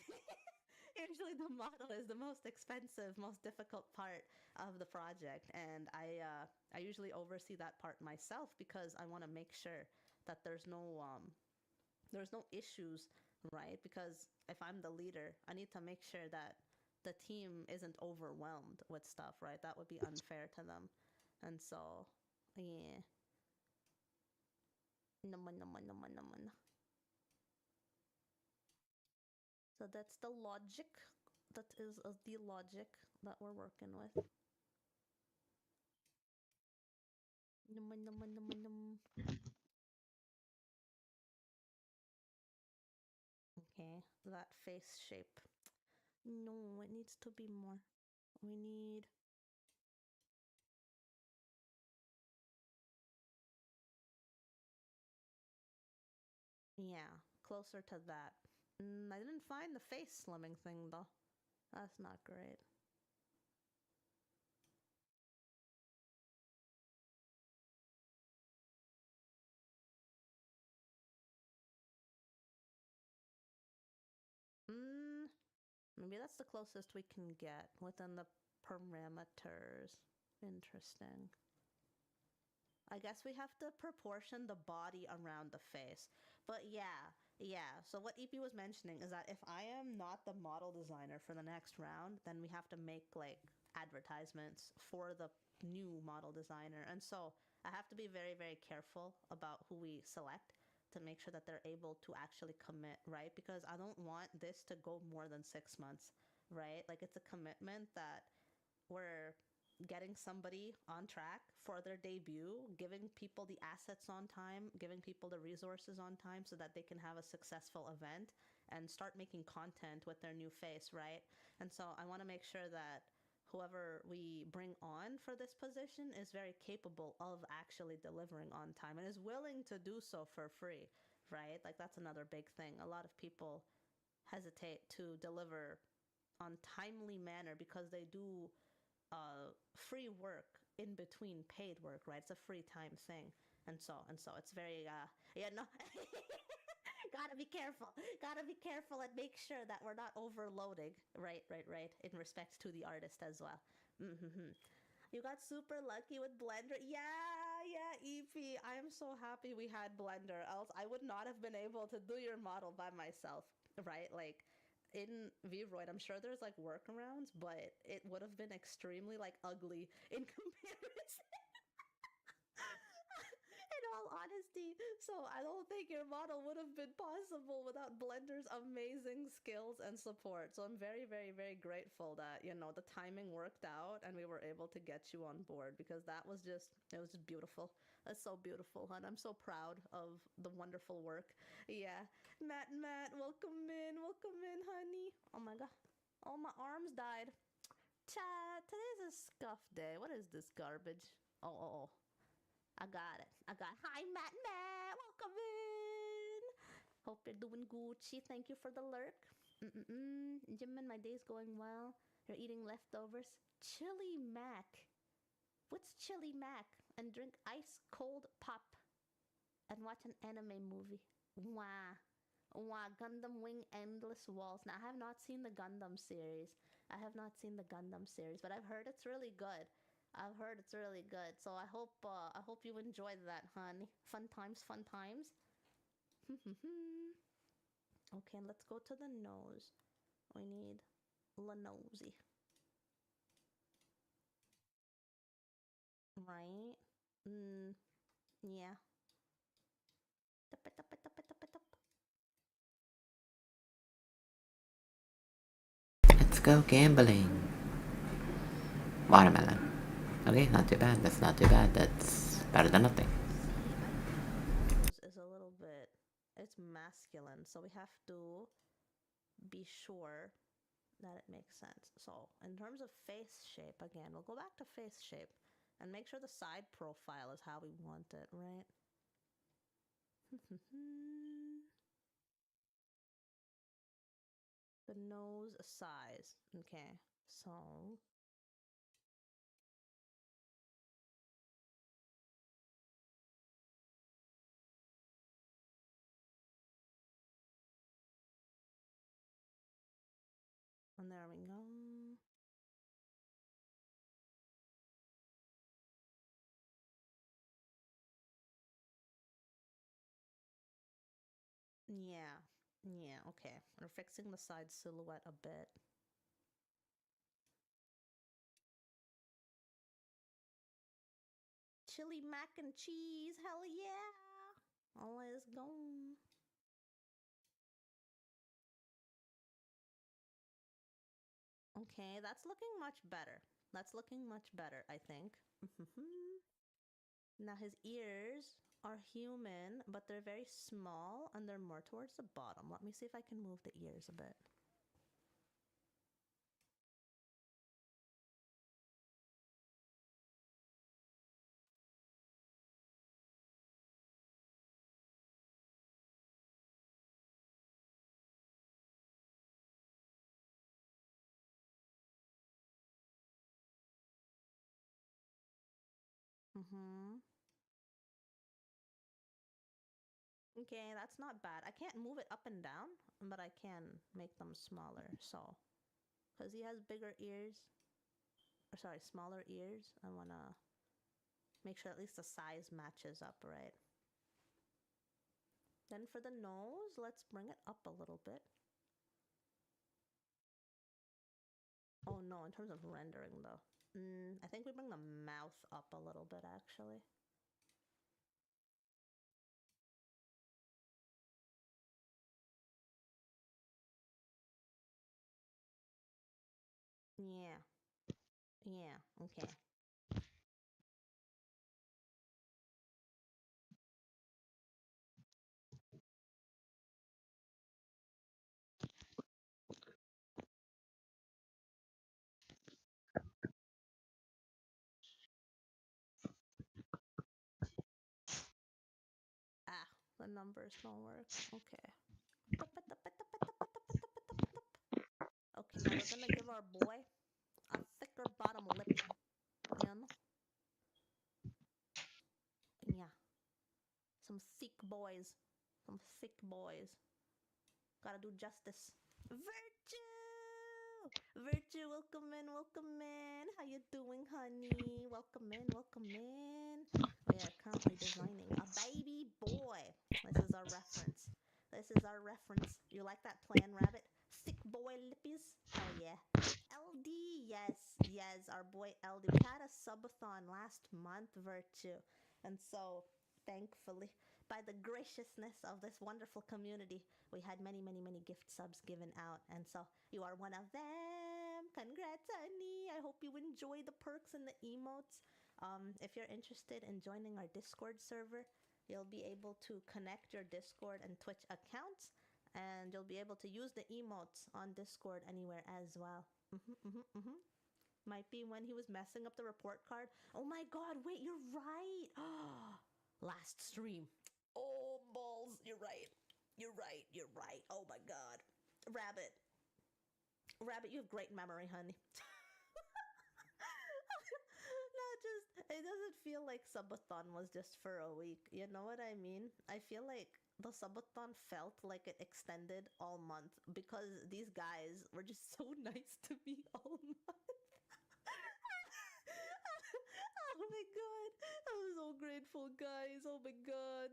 Usually the model is the most expensive, most difficult part of the project, and I usually oversee that part myself because I want to make sure that there's no issues, right? Because if I'm the leader, I need to make sure that the team isn't overwhelmed with stuff, right? That would be unfair to them. And so, yeah. So that's the logic. That is the logic that we're working with. Okay, that face shape. No, it needs to be more. We need... Yeah, closer to that. I didn't find the face slimming thing though. That's not great. Maybe that's the closest we can get within the parameters. Interesting. I guess we have to proportion the body around the face. But yeah. So what EP was mentioning is that if I am not the model designer for the next round, then we have to make like advertisements for the new model designer. And so I have to be very, very careful about who we select to make sure that they're able to actually commit, right? Because I don't want this to go more than 6 months, right? Like it's a commitment that we're getting somebody on track for their debut, giving people the assets on time, giving people the resources on time so that they can have a successful event and start making content with their new face, right? And so I want to make sure that whoever we bring on for this position is very capable of actually delivering on time and is willing to do so for free, right? Like that's another big thing. A lot of people hesitate to deliver on timely manner because they do free work in between paid work, right? It's a free time thing. And so it's very gotta be careful and make sure that we're not overloading, right, in respect to the artist as well. You got super lucky with Blender. Yeah, EP. I am so happy we had Blender, else I would not have been able to do your model by myself, right? Like in Vroid, I'm sure there's like workarounds, but it would have been extremely like ugly in comparison. In all honesty, so I don't think your model would have been possible without Blender's amazing skills and support. So I'm very, very, very grateful that, you know, the timing worked out and we were able to get you on board because it was just beautiful. It's so beautiful, and I'm so proud of the wonderful work. Yeah. Matt, welcome in, honey. Oh my god. Oh, my arms died. Chat, today's a scuff day. What is this garbage? Oh. I got it. Hi, Matt. Welcome in. you're doing Gucci. Thank you for the lurk. Jimin, my day's going well. You're eating leftovers. Chili Mac. What's Chili Mac? And drink ice cold pop. And watch an anime movie. Wow. Wow, Gundam Wing Endless Walls. Now, I have not seen the Gundam series. But I've heard it's really good. So I hope you enjoyed that, honey. Fun times. Okay, let's go to the nose. We need Lanosy. Right? Yeah. Let's go gambling. Watermelon. Okay, not too bad. That's not too bad. That's better than nothing. Is a little bit, it's masculine, so we have to be sure that it makes sense. So in terms of face shape, again, we'll go back to face shape and make sure the side profile is how we want it, right? The nose size. Okay, so and there we go. Yeah, okay. We're fixing the side silhouette a bit. Chili mac and cheese, hell yeah! Let's go. Okay, that's looking much better. I think. Now his ears are human, but they're very small and they're more towards the bottom. Let me see if I can move the ears a bit. Okay, that's not bad. I can't move it up and down, but I can make them smaller. So, because he has bigger ears, or sorry, smaller ears, I want to make sure at least the size matches up, right? Then for the nose, let's bring it up a little bit. Oh no, in terms of rendering though. I think we bring the mouth up a little bit actually. Yeah. Yeah, okay. Ah, the numbers don't work. Okay. Okay, now we're gonna give our boy a thicker bottom lippy. You know? Yeah. Some thick boys. Gotta do justice. Virtue! Virtue, welcome in. How you doing, honey? Welcome in. We are currently designing a baby boy. This is our reference. You like that plan, rabbit? Thick boy lippies? Hell yeah. LD, yes, our boy LD. We had a subathon last month, Virtue. And so, thankfully, by the graciousness of this wonderful community, we had many gift subs given out. And so, you are one of them. Congrats, honey. I hope you enjoy the perks and the emotes. If you're interested in joining our Discord server, you'll be able to connect your Discord and Twitch accounts, and you'll be able to use the emotes on Discord anywhere as well. Might be when he was messing up the report card. Oh my god, wait, you're right. Last stream. Oh, balls, you're right. You're right. You're right. Oh my god. Rabbit. Rabbit, you have great memory, honey. Not just, it doesn't feel like subathon was just for a week. You know what I mean? I feel like the subathon felt like it extended all month because these guys were just so nice to me all month. Oh my god. I'm so grateful, guys. Oh my god.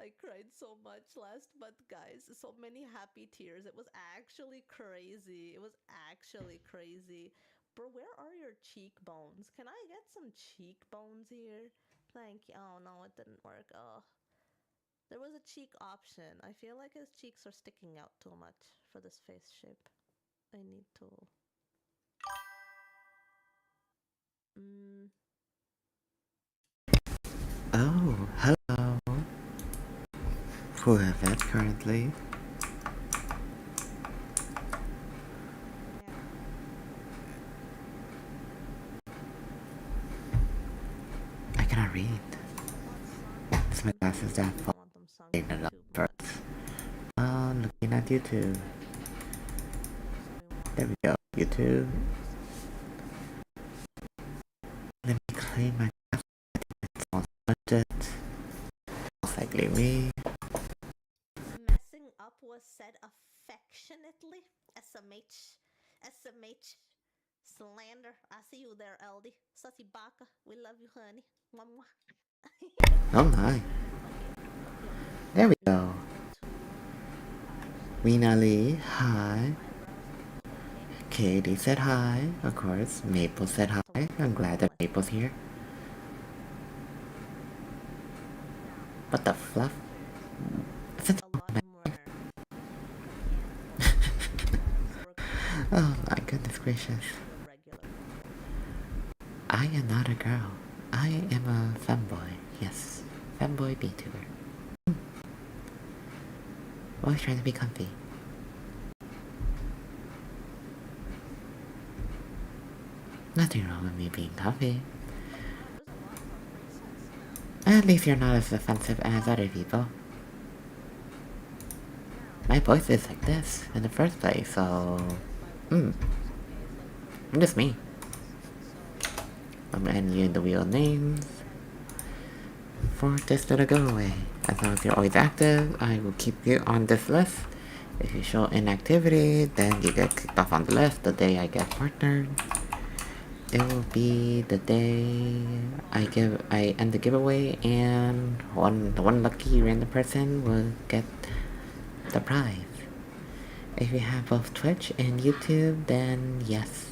I cried so much last month, guys. So many happy tears. It was actually crazy. It was actually crazy. Bro, where are your cheekbones? Can I get some cheekbones here? Thank you. Oh no, it didn't work. Oh. There was a cheek option. I feel like his cheeks are sticking out too much for this face shape. I need to. Mm. Oh, hello. Whoever currently. Yeah. I cannot read. Want sung It's my on glasses that YouTube. I fall. don't want them sung on It up YouTube, but first. Looking at YouTube. so we want There we go. YouTube. Let me clean my glasses. It's all budget. Most likely me. messing up was said affectionately. SMH. SMH. Slander. I see you there, LD. Sussy Baka. We love you, honey. Mwah, mwah. Oh my. Okay. There we Now go. let's go to eyeshadow. Rena Lee, hi. Eyebrows look okay. Katie said hi, of course. Maple said Just a hi. little I'm glad that minimalist. Maple's here. Now, What the fluff? there's Since a lot more handfuls here. So we're gonna oh my goodness gracious. do a regular one. I am not a girl. I am a femboy. Yes. Femboy VTuber. Always trying to be comfy. Nothing wrong with me being comfy. Wow, there's a lot more presets now. At least you're not as offensive as other people. Now, My voice is like this in the first place, so... my voice is okay. It's like I'm just me. so. I'm adding you the real names We're gonna do for this little giveaway. As long as you're always active, I will keep you on this list. If you show inactivity, then you get kicked off on the list the day I get partnered. It will be the day I end the giveaway, and one lucky random person will get the prize. If you have both Twitch and YouTube, then yes,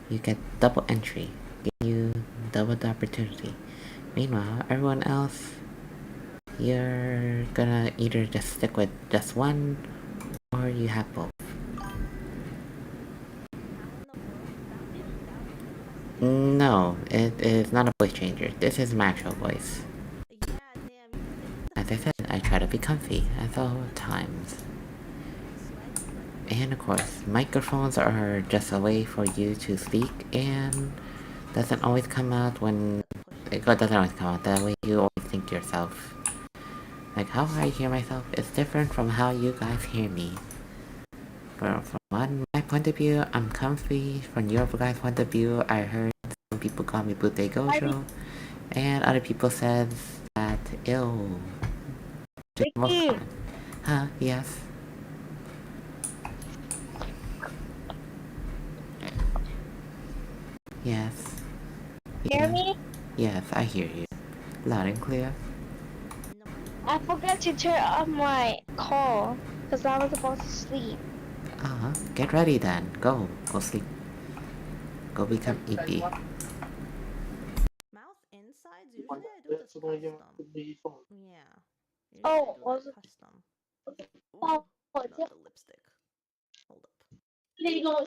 you get double entry, give you double the opportunity. Meanwhile, everyone else, you're gonna either just stick with just one, or you have both. how in the world did that work without me requesting? No, it is not a voice changer. This is my actual voice. Yeah, damn, you did it in the As I said, future. I try to be comfy at all times. Swaggy like And of course, microphones are just a way for you to speak, and doesn't always come out when the push it button. doesn't always come out that way. You always think to yourself, like how I hear myself is different from how you guys hear me. From my point of view, I'm comfy. From your guys' point of view, I heard some people call me Bute Gojo, and other people said that ill. Vicky, Huh? Yes. Yes. hear me? Yes, I hear you. Loud and clear. No, no, no. I forgot to turn off my call because I was supposed to sleep. Get ready then. Go. Go sleep. Go become EP. Mouth insides? Usually I do this custom. Yeah. Usually I Oh, do was that it? custom. Oh, Ooh, not the lipstick. Hold up. Yes.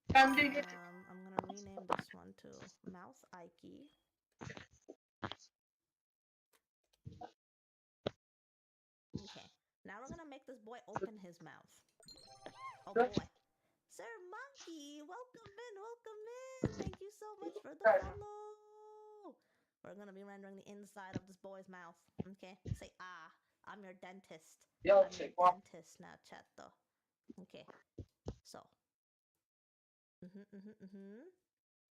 Duplicate. I'm gonna rename this one to Mouth Ike. Okay. Now we're gonna make this boy open his mouth. Oh boy. Sir Monkey, welcome in, welcome in. Thank you so much for the follow. We're gonna be rendering the inside of this boy's mouth. Okay? Say ah. I'm your dentist. 不要 I'm 水 your 光。 dentist now, chatto. Okay. So.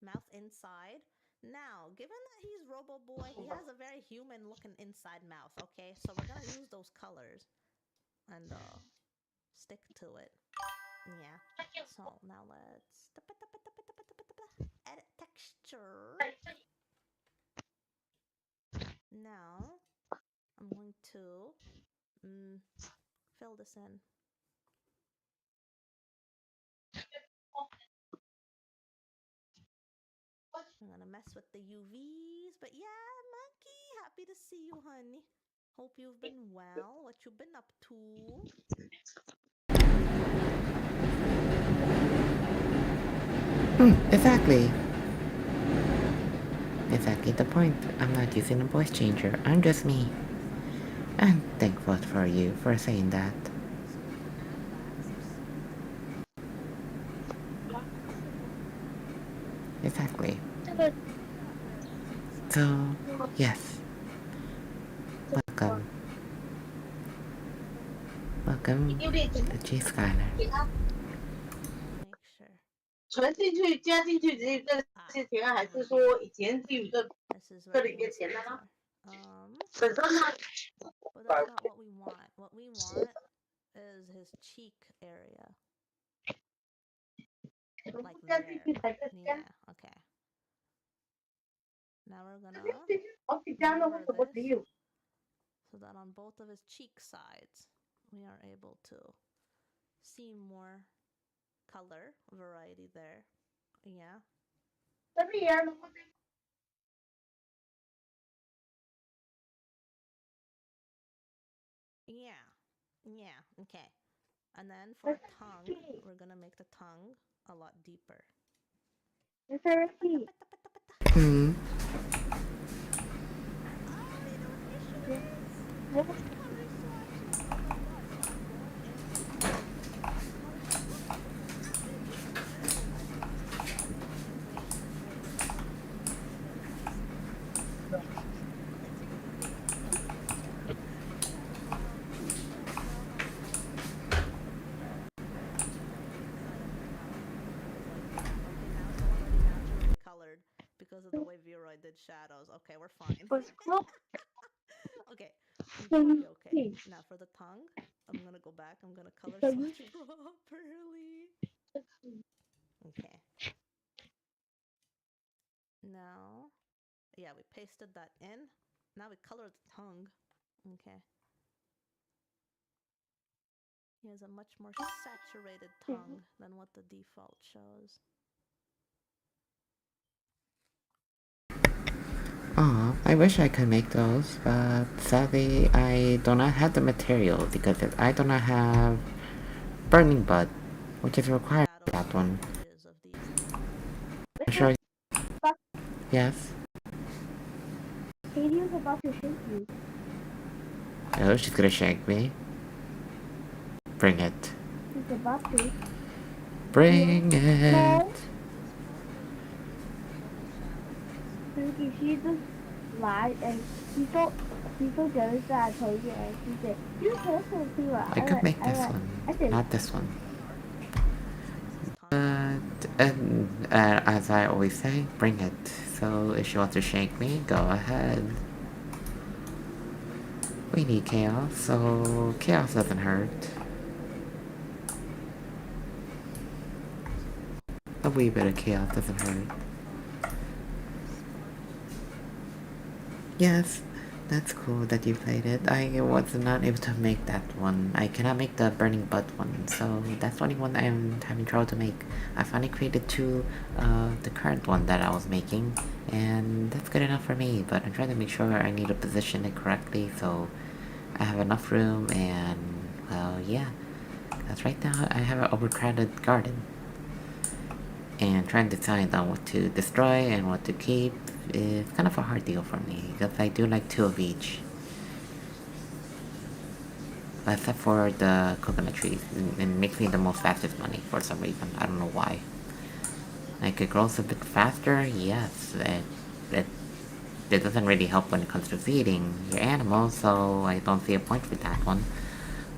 Mouth inside. Now, given that he's Robo Boy, he has a very human looking inside mouth, okay? So we're gonna use those colors and stick to it. Yeah. So now let's edit texture. Now I'm going to fill this in. I'm gonna mess with the UVs, but yeah, monkey, happy to see you, honey. Hope you've been well. What you been up to? Exactly. Exactly the point. I'm not using a voice changer. I'm just me. I'm thankful for you for saying that. Exactly. 这个 So, yes. Welcome. Welcome 丢链 to G Skyler. 给他 Make sure. 存进去加进去这些钱，还是说以前基于这 This is 这 where 里 the 的钱 insides 呢？ are. 本身呢？ But that's not what we want. What we want is his cheek area. Like 加 there. 进去才是加， Yeah, okay. Now we're gonna 好几家呢，为 mirror 什么只 this 有？ so that on both of his cheek sides we are able to see more color variety there. Yeah. 这里也能不能？ Yeah. Yeah, okay. And then for tongue, we're gonna make the tongue a lot deeper. 没事儿，屁。 Hmm. Colored because of the way Vroid did shadows. Okay, we're fine. Okay, we should be okay. Now for the tongue, I'm gonna go back. I'm gonna color swatch properly. Okay. Now, yeah, we pasted that in. Now we color the tongue. Okay. He has a much more saturated tongue than what the default shows. Aw, I wish I could make those, but sadly I do not have the material because I do not have Burning Bud, which is required for that one. I'm sure. Yes. Katie's about to shake you. Oh, she's gonna shake me. Bring it. She's about to. Bring it. She just lied and she so jealous that I told you and she said, you told me to. I could make this one, not this one. But as I always say, bring it. So if she wants to shake me, go ahead. We need chaos, so chaos doesn't hurt. A wee bit of chaos doesn't hurt. Yes, that's cool that you played it. I was not able to make that one. I cannot make the Burning Butt one, so that's the only one I'm having trouble to make. I finally created two of the current one that I was making, and that's good enough for me, but I'm trying to make sure I need to position it correctly so I have enough room, and, well, yeah. Because right now I have an overcrowded garden. And trying to decide on what to destroy and what to keep is kind of a hard deal for me, because I do like two of each. Except for the coconut trees, it makes me the most fastest money for some reason. I don't know why. Like, it grows a bit faster, yes. it doesn't really help when it comes to feeding your animals, so I don't see a point with that one.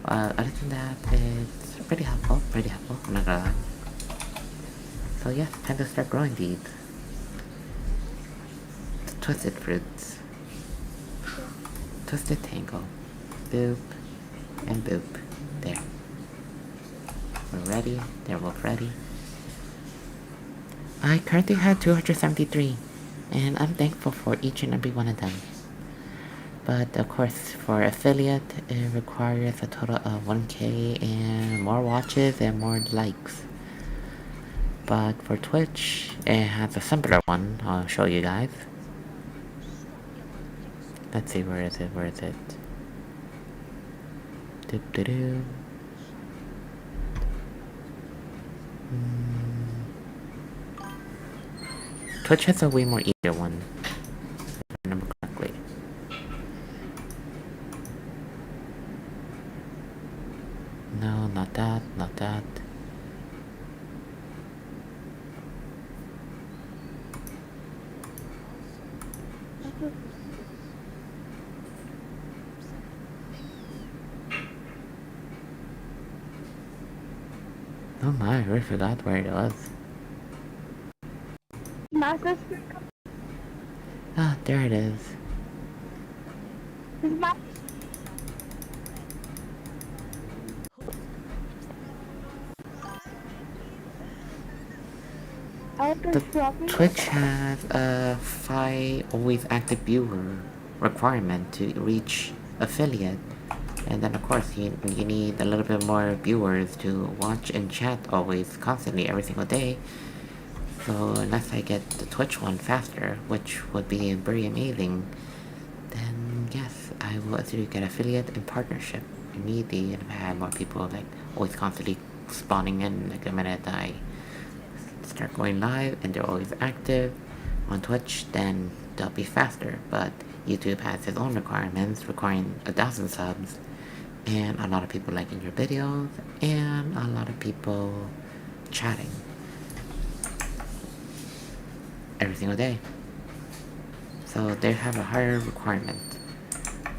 Other than that, it's pretty helpful, I'm not gonna lie. So yeah, time to start growing these. Twisted fruits. Twisted tangle. Boop. And boop. There. We're ready. They're both ready. I currently have 273. And I'm thankful for each and every one of them. But of course, for affiliate, it requires a total of 1k and more watches and more likes. But for Twitch, it has a simpler one. I'll show you guys. Let's see, where is it? Doop doo doo. Twitch has a way more easier one, if I remember correctly. No, not that. Oh my, I really forgot where it was. My sister. Ah, there it is. Is my The Twitch has a 5 always active viewer requirement to reach affiliate. And then of course you need a little bit more viewers to watch and chat always, constantly, every single day. So unless I get the Twitch one faster, which would be very amazing, then yes, I will either get affiliate and partnership immediately, and if I have more people like always constantly spawning in like the minute I start going live and they're always active on Twitch, then they'll be faster. But YouTube has its own requirements, requiring 1,000 subs, and a lot of people liking your videos, and a lot of people chatting every single day. So they have a higher requirement,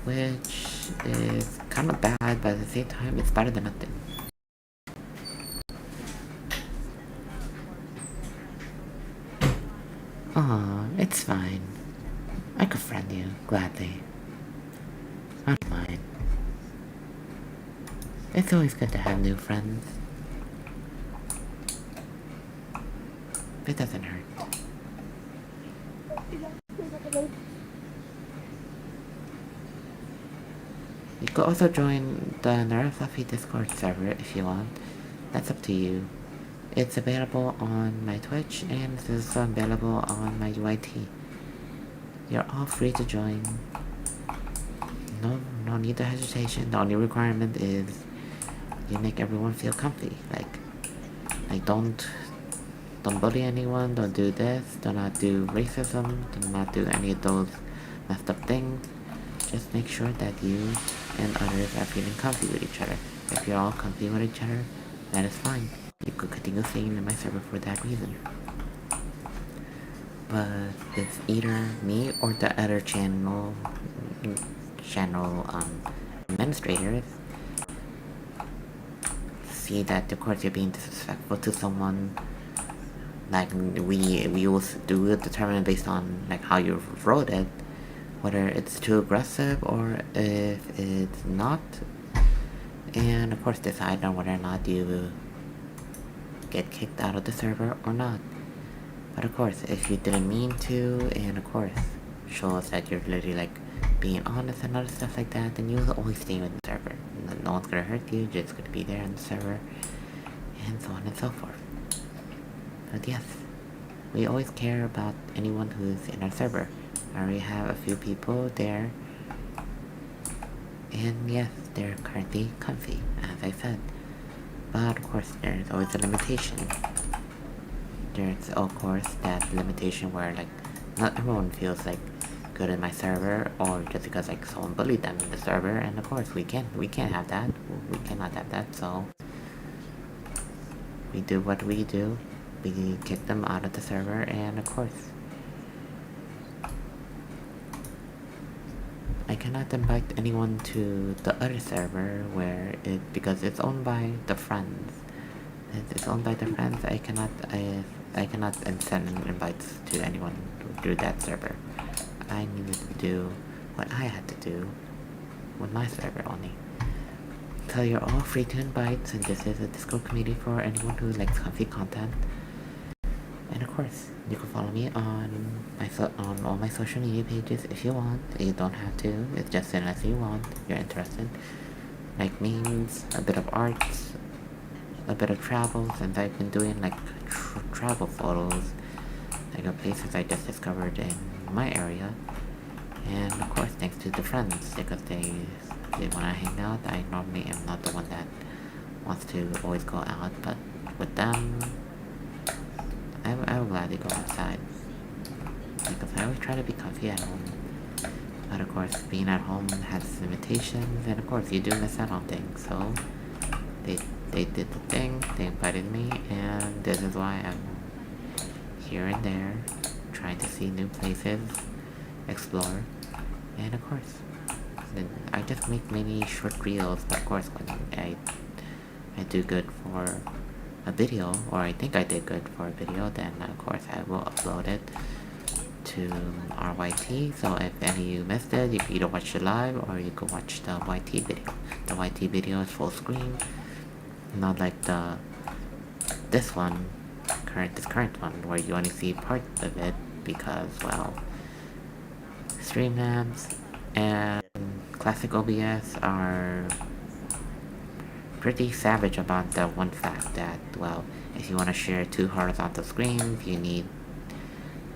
which is kind of bad, but at the same time it's better than nothing. Aw, it's fine. I could friend you, gladly. I don't mind. It's always good to have new friends. It doesn't hurt. You could also join the Nerf Fluffy Discord server if you want. That's up to you. It's available on my Twitch and it's also available on my UIT. You're all free to join. No need to hesitation. The only requirement is you make everyone feel comfy. Like don't bully anyone, don't do this, do not do racism, do not do any of those messed up things. Just make sure that you and others are feeling comfy with each other. If you're all comfy with each other, that is fine. You could continue staying in my server for that reason. But if either me or the other channel administrators see that of course you're being disrespectful to someone, like we will do it determined based on like how you wrote it, whether it's too aggressive or if it's not, and of course decide on whether or not you get kicked out of the server or not. But of course, if you didn't mean to, and of course show us that you're literally like being honest and other stuff like that, then you'll always stay in the server. No one's gonna hurt you, you're just gonna be there on the server, and so on and so forth. But yes, we always care about anyone who's in our server. I already have a few people there, and yes, they're currently comfy, as I said. But of course, there's always a limitation. There's of course that limitation where like not everyone feels like good in my server, or just because like someone bullied them in the server, and of course we can't have that. We cannot have that, so we do what we do. We kick them out of the server, and of course I cannot invite anyone to the other server because it's owned by the friends. It's owned by the friends. I cannot send invites to anyone through that server. I needed to do what I had to do with my server only. So you're all free to invite, and this is a Discord community for anyone who likes comfy content. And of course, you can follow me on all my social media pages if you want. You don't have to. It's just unless you want. If you're interested. Like memes, a bit of arts, a bit of travel. Since I've been doing like travel photos, like of places I just discovered in my area. And of course, thanks to the friends because they want to hang out. I normally am not the one that wants to always go out, but with them. I would gladly go outside because I always try to be comfy at home. But of course, being at home has limitations, and of course, you do miss out on things. So they did the thing. They invited me, and this is why I'm here and there, trying to see new places, explore, and of course, then I just make many short reels. But of course, when I do good for a video, or I think I did good for a video, then of course I will upload it to our YT. So if any of you missed it, you can either watch it live or you can watch the YT video. The YT video is full screen, not like this current one where you only see part of it because, well, Streamlabs and classic OBS are pretty savage about the one fact that, well, if you want to share two horizontal screens, you need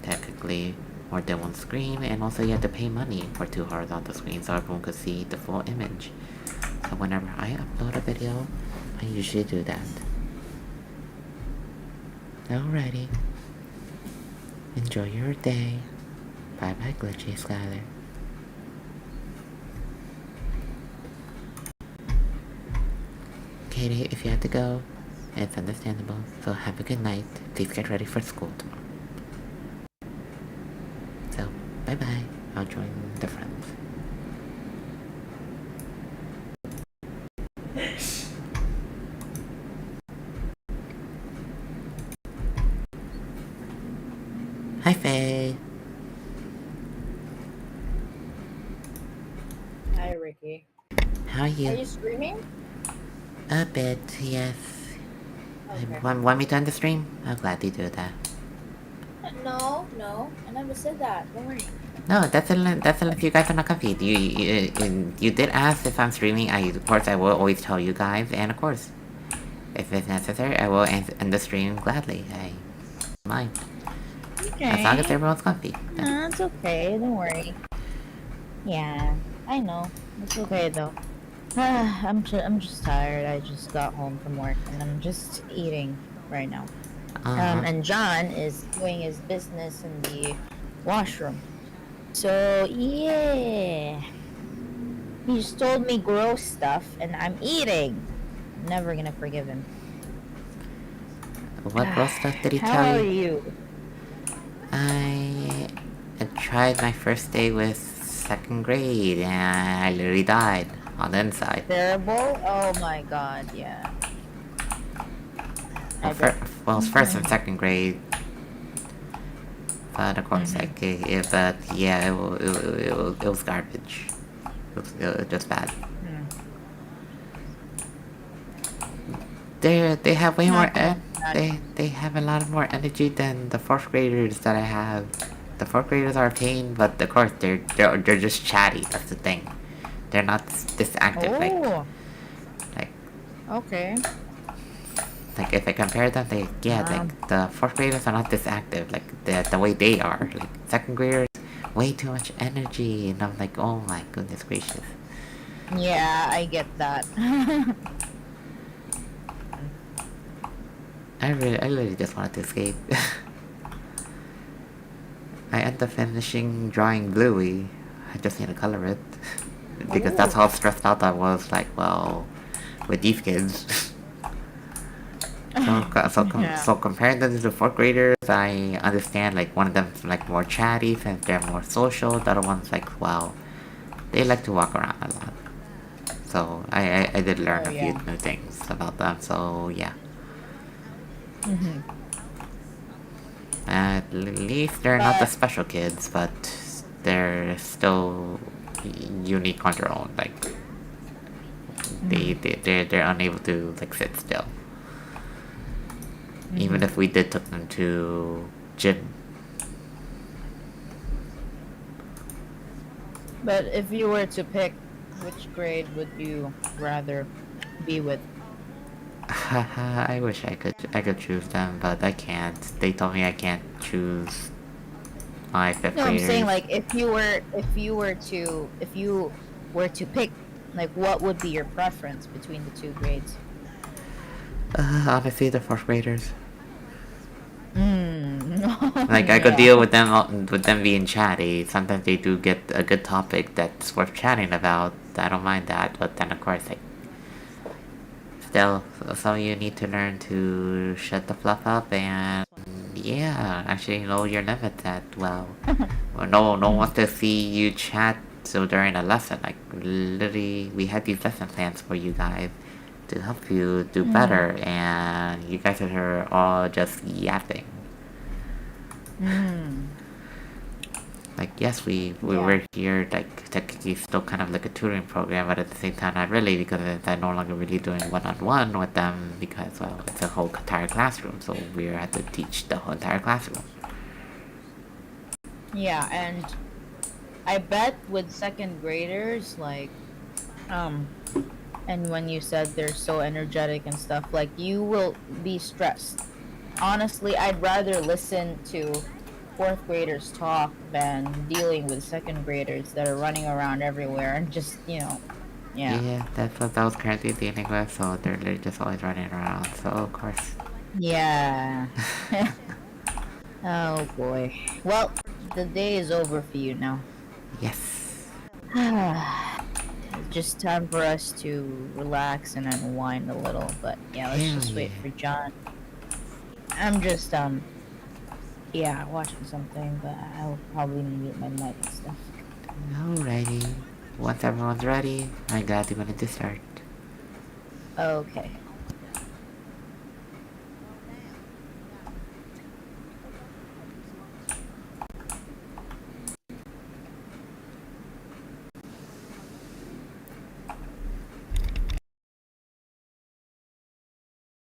technically more than one screen, and also you have to pay money for two horizontal screens so everyone could see the full image. So whenever I upload a video, I usually do that. Alrighty. Enjoy your day. Bye bye, Glitchy Skyler. Katie, if you have to go, it's understandable. So have a good night. Please get ready for school tomorrow. So, bye bye. I'll join the friends. Hi, Faye. Hi, Ricky. How are you? Are you streaming? A bit, yes. Okay. Want me to end the stream? I'll gladly do that. No, I never said that. Don't worry. No, that's unless you guys are not confused. You did ask if I'm streaming. Of course I will always tell you guys, and of course, if it's necessary, I will end the stream gladly. I mind. Okay. As long as everyone's comfy. No, it's okay. Don't worry. Yeah, I know. It's okay though. I'm just tired. I just got home from work and I'm just eating right now. And John is doing his business in the washroom. So yeah, he just told me gross stuff and I'm eating. I'm never gonna forgive him. What gross stuff did he How tell are you? you? I tried my first day with second grade and I literally died on the inside. Terrible? Oh my god, yeah. Well, it's first and second grade. But of course, like, it was garbage. It was just bad. They have way more. They have a lot more energy than the fourth graders that I have. The fourth graders are a pain, but of course they're just chatty. That's the thing. They're not this active. Oh. Like. Okay. Like if I compare them, like the fourth graders are not this active. Like the way they are. Like second graders, way too much energy, and I'm like, oh my goodness gracious. Yeah, I get that. I really just wanted to escape. I ended up finishing drawing Bluey. I just need to color it. Because that's how stressed out I was, like, well, with these kids. So comparing them to the fourth graders, I understand, like, one of them's, like, more chatty since they're more social. The other one's, like, well, they like to walk around a lot. So I did learn Oh, a few yeah. new things about them. So yeah, at least they're not the But special kids, but they're still unique on their own. Like they're unable to like sit still. Even if we did took them to gym. but if you were to pick, which grade would you rather be with? I wish I could choose them, but I can't. They told me I can't choose my fifth No, I'm saying graders. like if you were to pick, like what would be your preference between the two grades? Honestly, the fourth graders. Like I could Yeah. deal with them being chatty. Sometimes they do get a good topic that's worth chatting about. I don't mind that, but then of course like still, some of you need to learn to shut the fluff up and yeah, actually know your limits at well. Or no one wants to see you chat so during a lesson. Like literally, we had these lesson plans for you guys to help you do better, and you guys are all just yapping. Like yes, we Yeah. were here like technically still kind of like a tutoring program, but at the same time not really because I'm no longer really doing one-on-one with them because well it's a whole entire classroom, so we had to teach the whole entire classroom. Yeah, and I bet with second graders, like, and when you said they're so energetic and stuff, like, you will be stressed. Honestly, I'd rather listen to fourth graders talk than dealing with second graders that are running around everywhere and just, yeah. Yeah, that's what I was currently dealing with, so they're literally just always running around, so of course. Yeah. Oh boy. Well, the day is over for you now. Yes. It's just time for us to relax and unwind a little, but yeah, let's Hell just wait yeah. for John. I'm just yeah, watching something, but I'll probably mute my mic and stuff. Alrighty. Once everyone's ready, I'm glad you wanted to start. Okay.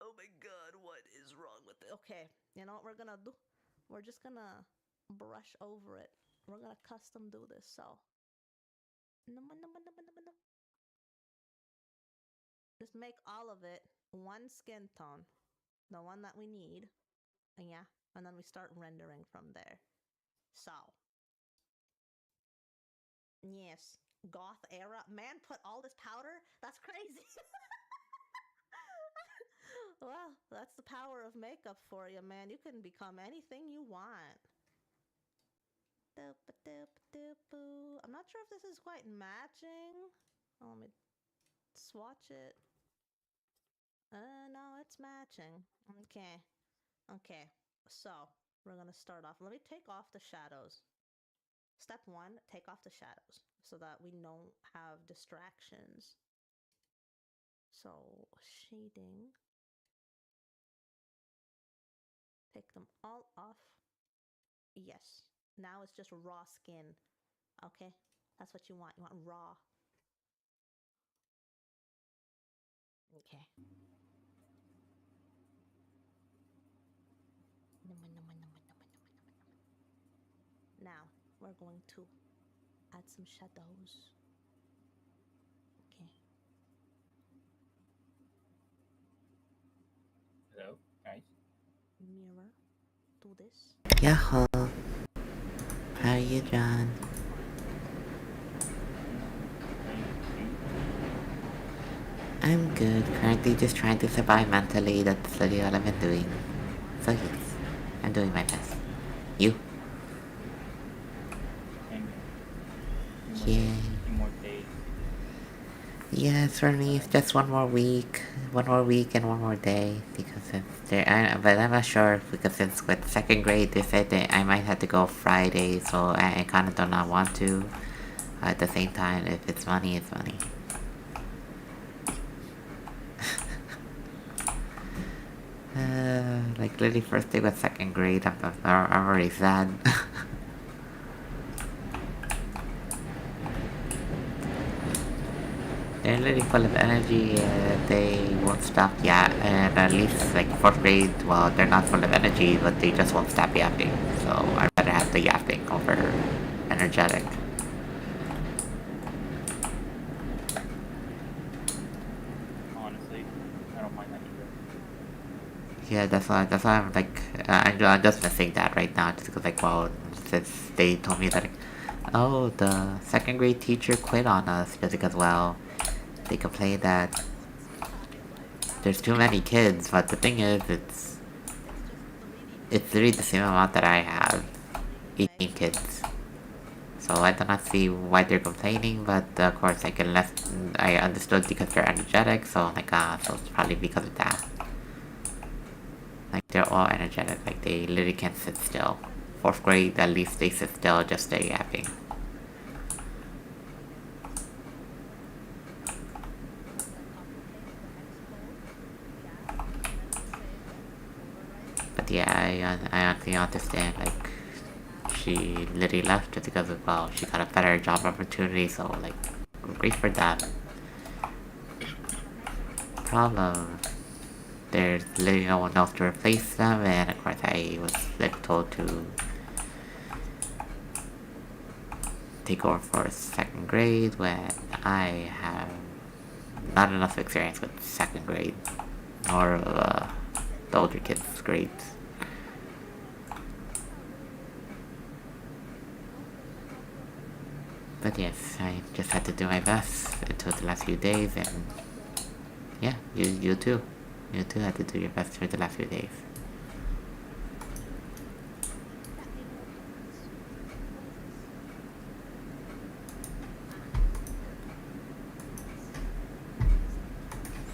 Oh my god, what is wrong with it? Okay, you know what we're gonna do? We're just gonna brush over it. We're gonna custom do this, so. Just make all of it one skin tone, the one that we need. And yeah, and then we start rendering from there. So. Yes, goth era. Man put all this powder? That's crazy. Well, that's the power of makeup for you, man. You can become anything you want. I'm not sure if this is quite matching. Oh, let me swatch it. No, it's matching. Okay. Okay. So, we're gonna start off. Let me take off the shadows. Step one, take off the shadows so that we don't have distractions. So, shading. Take them all off. Yes. Now it's just raw skin. Okay? That's what you want. You want raw. Okay. Now we're going to add some shadows. Okay. Hello, guys. Mirror. Do this. Yahoo. How are you, John? I'm good. Currently just trying to survive mentally. That's really all I've been doing. So yes, I'm doing my best. You? And Yeah. few more days. Yes, for me, it's just one more week. One more week and one more day. Because it's there. But I'm not sure because since with second grade they said that I might have to go Friday, so I kind of do not want to. At the same time, if it's money, it's money. Like literally first day with second grade, I'm already sad. They're literally full of energy, they won't stop and at least like fourth grade, well, they're not full of energy, but they just won't stop yapping. So I'd rather have the yapping over energetic. Honestly, I don't mind that either. Yeah, that's why I'm like, I'm just missing that right now, just because like, well, since they told me that, like, oh, the second grade teacher quit on us just because, well, they complained that there's too many kids, but the thing is, it's literally the same amount that I have, 18 kids. So I do not see why they're complaining, but of course, like, unless I understood because they're energetic, so I'm like, so it's probably because of that. Like, they're all energetic, like, they literally can't sit still. Fourth grade, at least they sit still, just stay yapping. But yeah, I honestly understand, like, she literally left just because of, well, she got a better job opportunity, so, like, great for that. Problem, there's literally no one else to replace them, and of course I was, like, told to take over for second grade when I have not enough experience with second grade, nor the older kids' grades. But yes, I just had to do my best until the last few days, and yeah, you too. You too had to do your best for the last few days.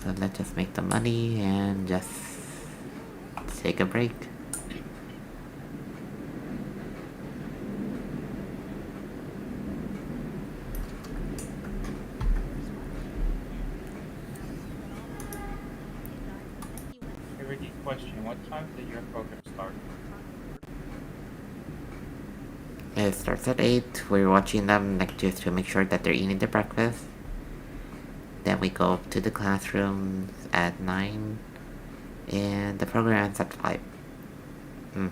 So let's just make the money and just take a break. Hey Ricky, question. What time did your program start? It starts at 8. We're watching them like just to make sure that they're eating their breakfast. Then we go up to the classrooms at 9. And the program ends at 5. Okay,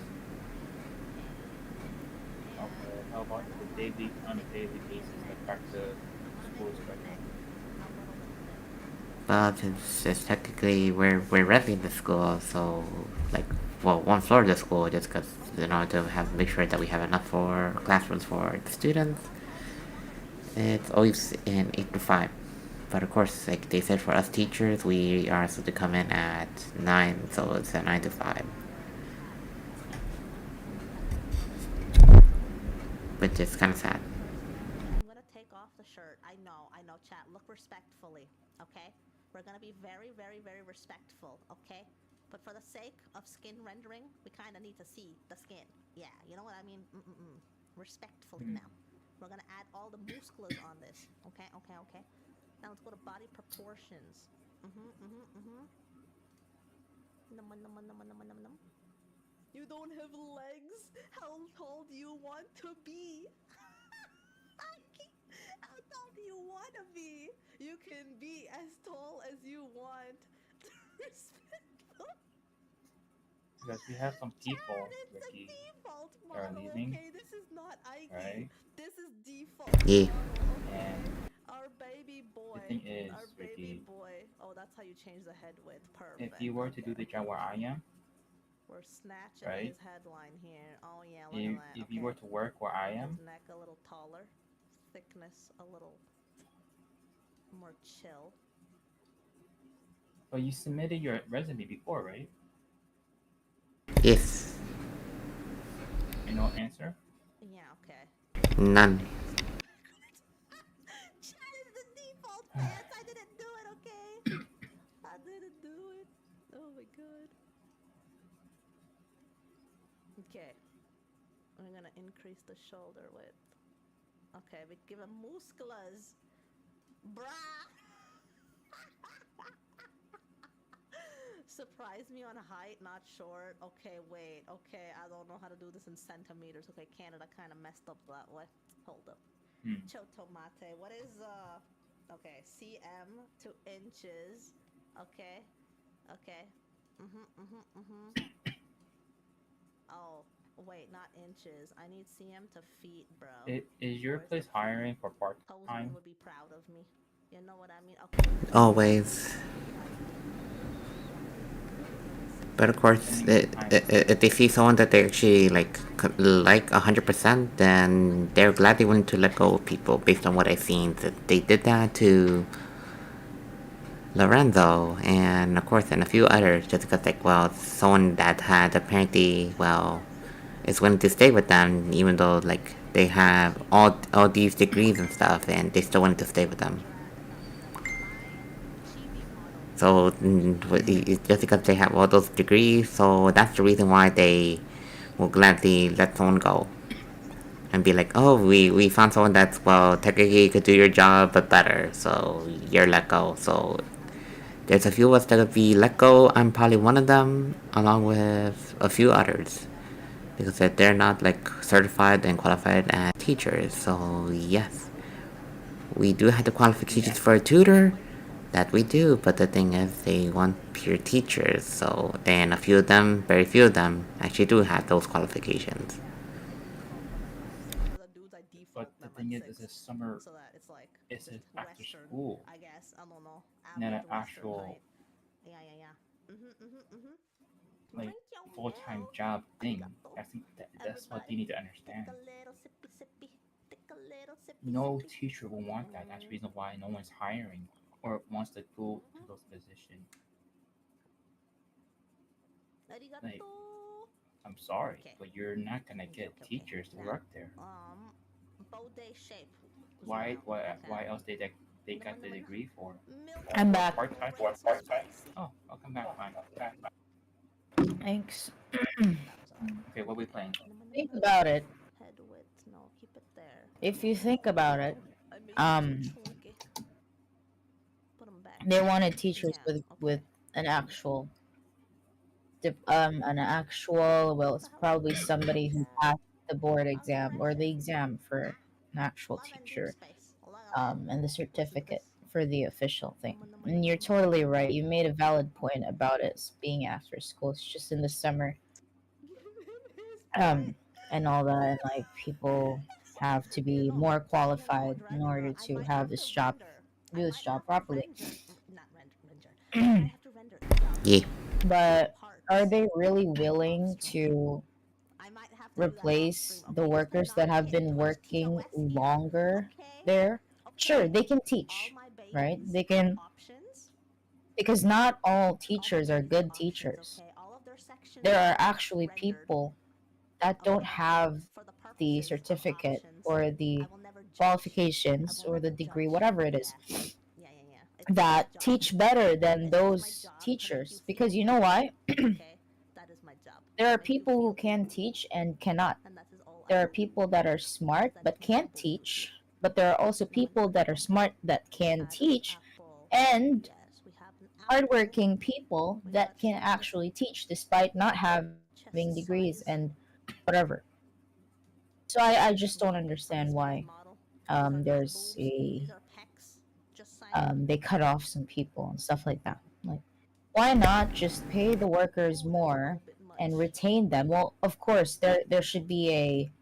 how about on a daily basis, like back to school schedule? Well, since technically we're renting the school, so like, well, one floor of the school, just because to make sure that we have enough for classrooms for the students. It's always in 8 to 5, but of course, like they said, for us teachers, we are supposed to come in at 9, so it's a 9 to 5, which is kind of sad. I'm gonna take off the shirt. I know, chat. Look respectfully, okay? We're gonna be very, very, very respectful, okay? But for the sake of skin rendering, we kind of need to see the skin. Yeah, you know what I mean? Respectfully now. We're gonna add all the muscles on this, okay? Now let's go to body proportions. Num. You don't have legs? How tall do you want to be? How tall do you want to be? You can be as tall as you want. Respectful. Because we have some people, Chad, it's Ricky, a default that are model, leaving, okay? This is not Ike. right? This is default Yeah. model, okay? And Our baby boy. the thing is, Our baby Ricky, boy. Oh, that's how you change the head width. Perfect. if you were to do the job where I am, We're snatching right? his headline here. Oh yeah, look at that. If you were to work where I am, His neck a little taller, thickness a little more chill. but you submitted your resume before, right? Yes. And no answer? Yeah, okay. None. Chat is the default pants. I didn't do it, okay? I didn't do it. Oh my god. Okay. I'm gonna increase the shoulder width. Okay, we give him musculars. Bruh! Surprise me on height, not short. Okay, wait. Okay, I don't know how to do this in centimeters. Okay, Canada kind of messed up that way. Hold up. Chotomate. What is, okay, cm to inches. Okay. Okay. Oh, wait, not inches. I need cm to feet, bro. Is your Where's the place feet? hiring for part Postman time? would be proud of me. You know what I mean? Okay. Always. But of course, if they see someone that they actually like 100%, then they're gladly willing to let go of people based on what I've seen. That they did that to Lorenzo, and of course, and a few others, just because like, well, someone that had apparently, well, is willing to stay with them, even though like they have all these degrees and stuff, and they still wanted to stay with them. So just because they have all those degrees, so that's the reason why they will gladly let someone go and be like, oh, we found someone that's, well, technically could do your job but better, so you're let go. So there's a few of us that could be let go. I'm probably one of them, along with a few others, because they're not like certified and qualified as teachers. So yes, we do have the qualifications for a tutor. That we do, but the thing is, they want pure teachers. So then a few of them, very few of them, actually do have those qualifications. For the dudes, I But default the them at thing is, 6. it's a summer. So that it's like It's just after Western, school, I guess. I don't know. not an Average Western actual height. Yeah. like Drink your full time milk. job thing. Arigato. I think that's what they Everybody, need to take understand. a little sippy sippy. Take a little sippy No sippy. teacher will want that. That's the reason why no one's hiring or wants to go to those positions. Like, Arigato. I'm sorry, Okay. but you're not gonna Okay. get teachers to Now, work there. body shape. Why? Zuel. Why? Okay. Why else they got the degree for? Milk I'm What back. part time? red so spicy. Oh, I'll come back. Fine. Thanks. Okay, what are we playing? Think about it. Head width. No, keep it there. If you think about it, I made it um, too chunky. Put them back. they wanted teachers Yeah. with Okay. an actual well, it's probably somebody who passed the board exam or the exam for an actual Love and deep teacher, space. Love it. and the Let's do certificate this. for the official thing. And you're totally right. You made a valid point about it being after school. It's just in the summer, and all that, and like people have to be more qualified in order to have this job, do this job properly. Not render. I might have to render Yeah. But parts. are they really willing to I might have to do that off replace stream. the Okay, just workers hold that on. have Okay, been Twitch working TOS here. longer Okay. there? Sure, they can All teach, my right? babies They have can, options. because not all All my teachers are babies have good options. teachers. Okay, all of their sections There are are actually rendered. people that don't Okay, have for the the purposes of certificate options, or I the will never judge. I qualifications will or the never degree, judge. whatever it is, Yeah. It's my that job. teach better than It's my those job to make you teachers. feel Because you good. know why? Okay, that is my job. There to are make you people feel who good. can teach and cannot. And that is all There I are do. people that are smart That but is my can't apple teach, duty. but there are also people that are smart that can teach, and Yes, we have an apple. hardworking people We that got can cheese. actually teach despite not having Chest degrees size. and whatever. So I just don't Okay, from understand this why model. These are not there's boobs. a These are pecs. Just saying. they cut off some people and stuff like that. Like, why not just pay the workers Ooh, that's a more little bit much. and retain them? Well, of course there should be a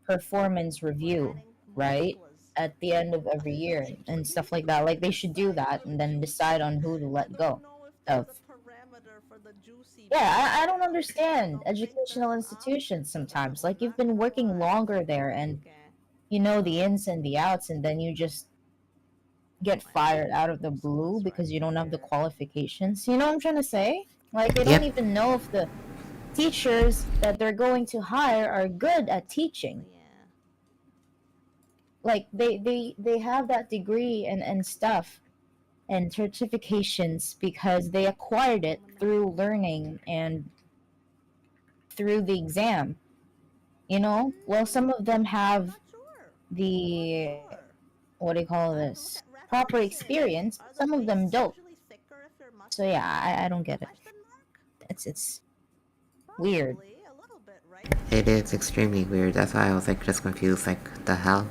performance We're review, adding right? muscles. At the end of every year and stuff like that. Like they should do that and then decide on who to I let don't go know if of. there's a parameter for the juicy. Yeah, I don't understand Don't think educational there's an institutions option for that. sometimes. We're Like you've not been gonna working lie. longer there and you know the ins and the outs, and then you just get fired out of the blue because you don't have the qualifications. You know what I'm trying to say? Like they don't Yep. even know if the teachers that they're going to hire are good at teaching. Yeah. Like they have that degree and stuff and certifications because they acquired it through learning and through the exam. You know, well, some of them have Not sure. the Sure. what do you call I have to look this at proper references. experience, Are but the some of them wastes don't. usually thicker if your So muscles yeah, are I don't get it. Question mark? It's weird. Probably a little bit, right? It is extremely weird. That's why I was like just confused. Like the hell.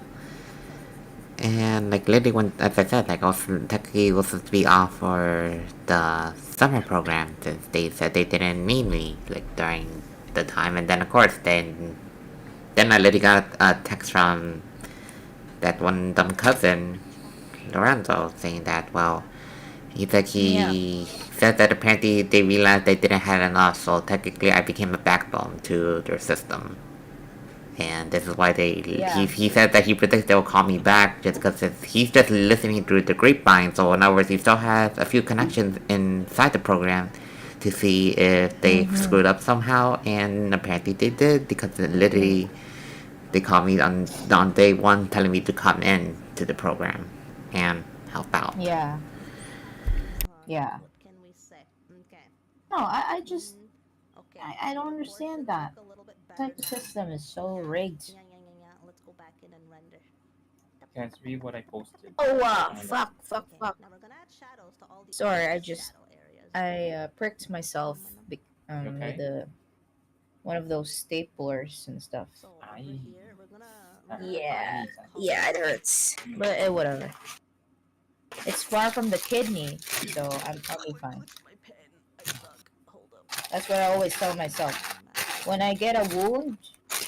And like literally when, as I said, like I was technically was supposed to be off for the summer program since they said they didn't need me like during the time, and then of course then I literally got a text from that one dumb cousin Lorenzo saying that well Yeah. he said that apparently they realized they didn't have enough, so technically I became a backbone to their system. And this is why Yeah. he said that he predicts they'll call me back just because he's just listening through the grapevine. So in other words, he still has a few connections inside the program to see if they Mm-hmm. screwed up somehow, and apparently they did because literally they called me on day one telling me to come in to the program and help out. Yeah. Yeah. What can we say? Okay. No, I just Mm, okay. I don't The understand portions that. look a little bit better Type of now. system is so Yeah. rigged. Yeah. Let's go back in and render. Guys, read what I posted. Oh Find it. fuck. Okay. Now we're gonna add shadows to all the Sorry, obvious shadow areas. I pricked myself You okay? with one of those staplers and stuff. So over I here, we're gonna Yeah, need some. yeah, it hurts, but whatever. It's far from the kidney, so I'll be fine. my pen. I suck. Hold up. That's what I always tell myself. When I get a wound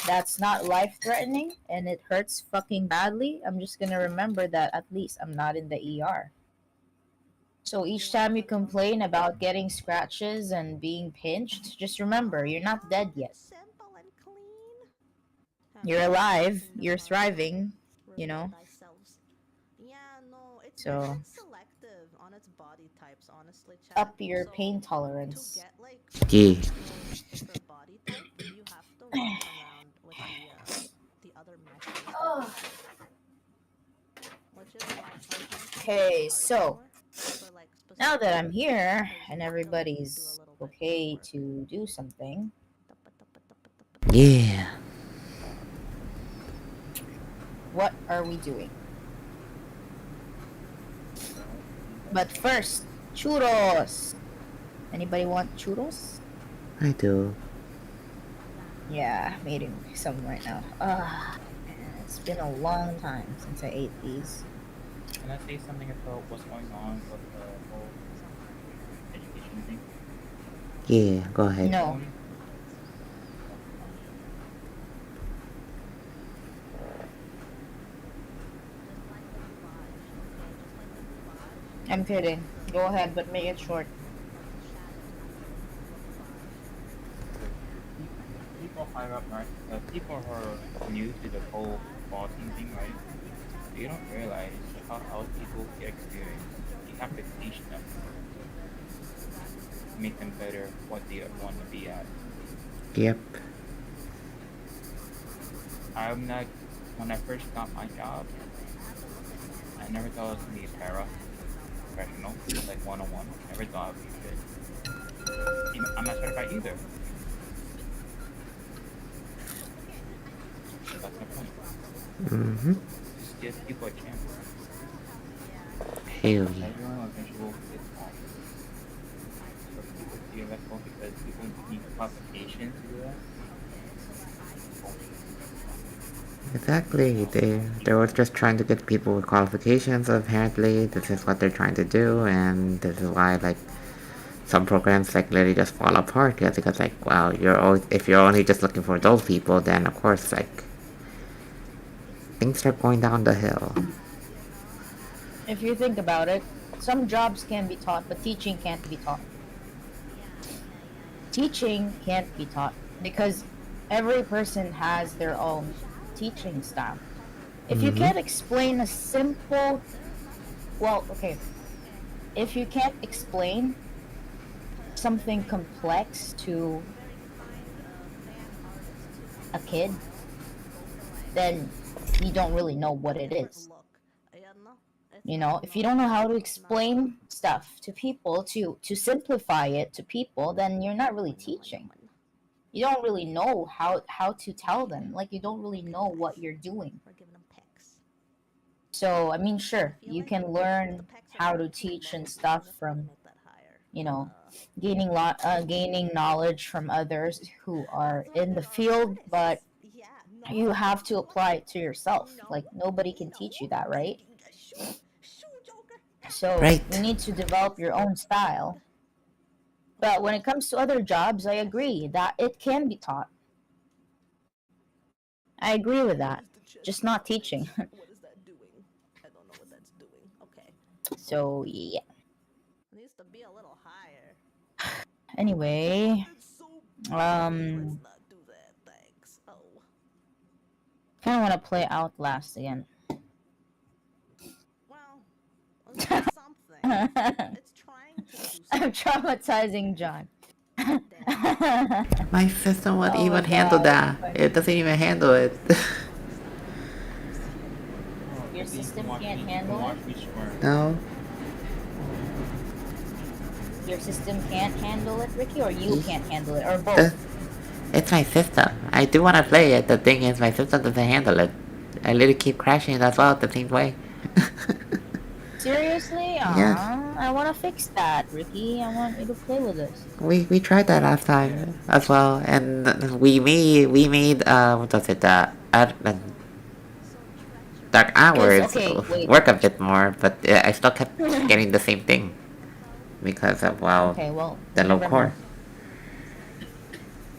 that's not life threatening and it hurts fucking badly, I'm just gonna remember that at least I'm not in the ER. So each time you complain about getting scratches and being pinched, just remember you're not dead yet. Simple and clean. You're alive, you're thriving, you Reveal know? thyself. Yeah, no, it's So quite selective on its body types, honestly, chat. up your So pain to tolerance. get like Yeah. per body type, you have to mess around with the other meshes that you see. Which is why sometimes Okay, so for like now specific that I'm here because and you have to like do a everybody's little bit more okay work. to do something, Yeah. what are we doing? But first, churros! Anybody want churros? I do. Yeah, I'm eating some right now. Man, it's been a long time since I ate these. Can I say something about what's going on with the whole education thing? Yeah, go ahead. No. I'm kidding. Go ahead, but make it short. People higher up, right? People who are new to the whole bossing thing, right? They don't realize how else people get experience. You have to teach them, make them better what they want to be at. Yep. I'm not. When I first got my job, I never thought I was gonna be a professional, like 101. Never thought I'd be good. I'm not certified either. That's the point. Mm-hmm. Just give people a chance. Hell yeah. Everyone eventually will get off. So people feel left home because people need qualifications to do that. Exactly. They were just trying to get people with qualifications. Apparently, this is what they're trying to do, and this is why like some programs like literally just fall apart. Yeah, because like, well, if you're only just looking for those people, then of course like things start going down the hill. If you think about it, some jobs can be taught, but teaching can't be taught. Teaching can't be taught because every person has their own teaching style. If you can't explain a simple, well, okay, if you can't explain something complex to a kid, then you don't really know what it is. You know, if you don't know how to explain stuff to people, to simplify it to people, then you're not really teaching. You don't really know how to tell them. Like, you don't really know what you're doing. We're giving them pics. So I mean, sure, feel you like can if learn the pecs are how to really too teach and low, stuff just from, make that higher. you know, gaining knowledge from others who are in the field, but Yeah, no, you have to no, apply it to yourself. no, Like nobody can no. teach you that, right? Shoo, Joker. So you Right. need to develop your own style. But when it comes to other jobs, I agree that it can be taught. I agree with that. Just not teaching. What is that doing? I don't know what that's doing. Okay. So yeah. It needs to be a little higher. Anyway, It's so um, let's not do that. Thanks. Oh. kind of want to play Outlast again. Well, let's do something. It's trying to do I'm something. traumatizing John. My system won't Oh my even handle god, that. that's It doesn't even handle it. Your So you system watch can't me, handle watch it? me swear. No. Your system can't handle it, Ricky, or you can't handle it, or both? The, it's my system. I do want to play it. The thing is, my system doesn't handle it. I literally keep crashing it as well at the same way. Seriously? Yes. I want to fix that, Ricky. I want you to play with us. We tried that last time as well, and we made what was it dark hours Okay, wait. work a bit more, but I still kept getting the same thing because of Okay, well, the low never core.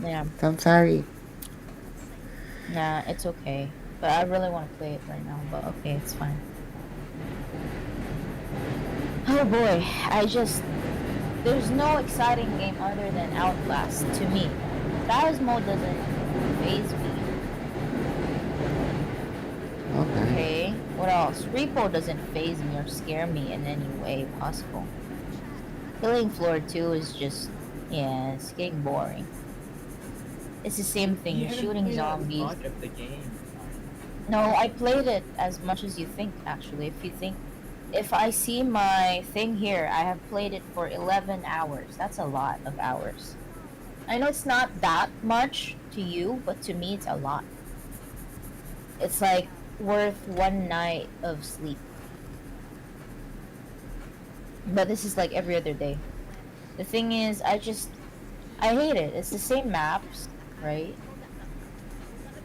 mind. Yeah, So I'm sorry. nah, it's okay. But I really want to play it right now, but okay, it's fine. Oh boy, there's no exciting game other than Outlast to me. Phasmo doesn't faze me. Okay. Okay, what else? Repo doesn't faze me or scare me in any way possible. Killing Floor 2 is just, yeah, it's getting boring. It's the same thing, You haven't shooting played zombies. much of the game. No, I played it as much as you think, actually. If I see my thing here, I have played it for 11 hours. That's a lot of hours. I know it's not that much to you, but to me it's a lot. It's like worth one night of sleep. But this is like every other day. The thing is, I hate it. It's the same maps, right?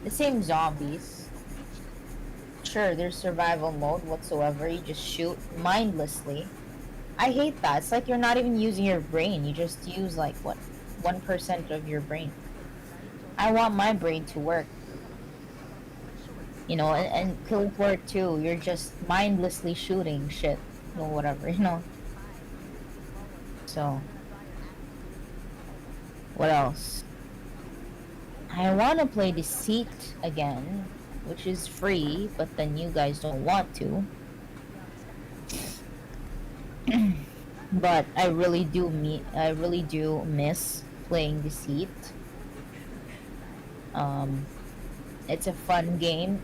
The same zombies. Sure, there's survival mode whatsoever. You just shoot mindlessly. I hate that. It's like you're not even using your brain. You just use like what, 1% of your brain. I want my brain to work. You know, and Killing Floor 2, you're just mindlessly shooting shit. You know, whatever, you know. So, what else? I want to play Deceit again, which is free, but then you guys don't want to. But I really do miss playing Deceit. It's a fun game,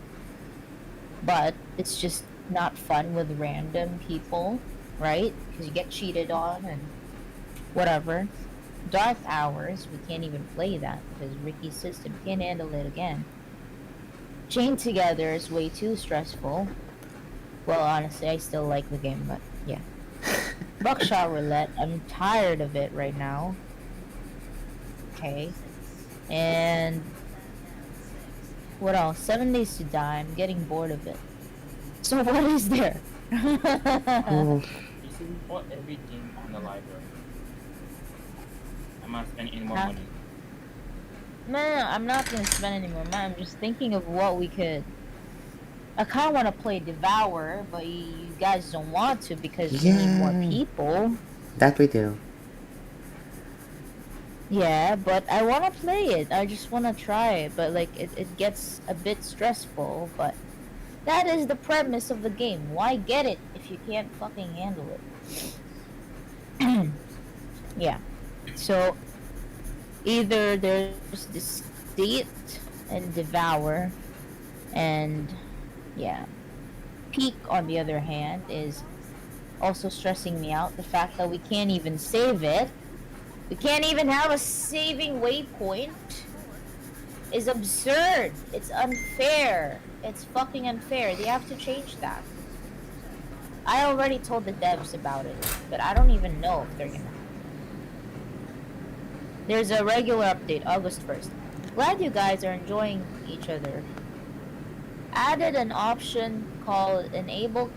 but it's just not fun with random people, right? Because you get cheated on and whatever. Dark Hours, we can't even play that because Ricky's system can't handle it again. Chained Together is way too stressful. Well, honestly, I still like the game, but yeah. Buckshot Roulette, I'm tired of it right now. Okay. And what else? 7 Days to Die, I'm getting bored of it. So what is there? Oh, You see, we bought everything on the library. I'm not spending any more Huh? money. Man, I'm not gonna spend any more money. I'm just thinking of what we could. I kind of want to play Devour, but you guys don't want to because you need more yeah. people. That we do. Yeah, but I want to play it. I just want to try it, but like it gets a bit stressful. But that is the premise of the game. Why get it if you can't fucking handle it? Yeah. So either there's Deceit and Devour, and yeah. Peak, on the other hand, is also stressing me out. The fact that we can't even save it. We can't even have a saving waypoint is absurd. It's unfair. It's fucking unfair. They have to change that. I already told the devs about it, but I don't even know if they're gonna. There's a regular update, August 1st. Glad you guys are enjoying each other. Added an option called Enable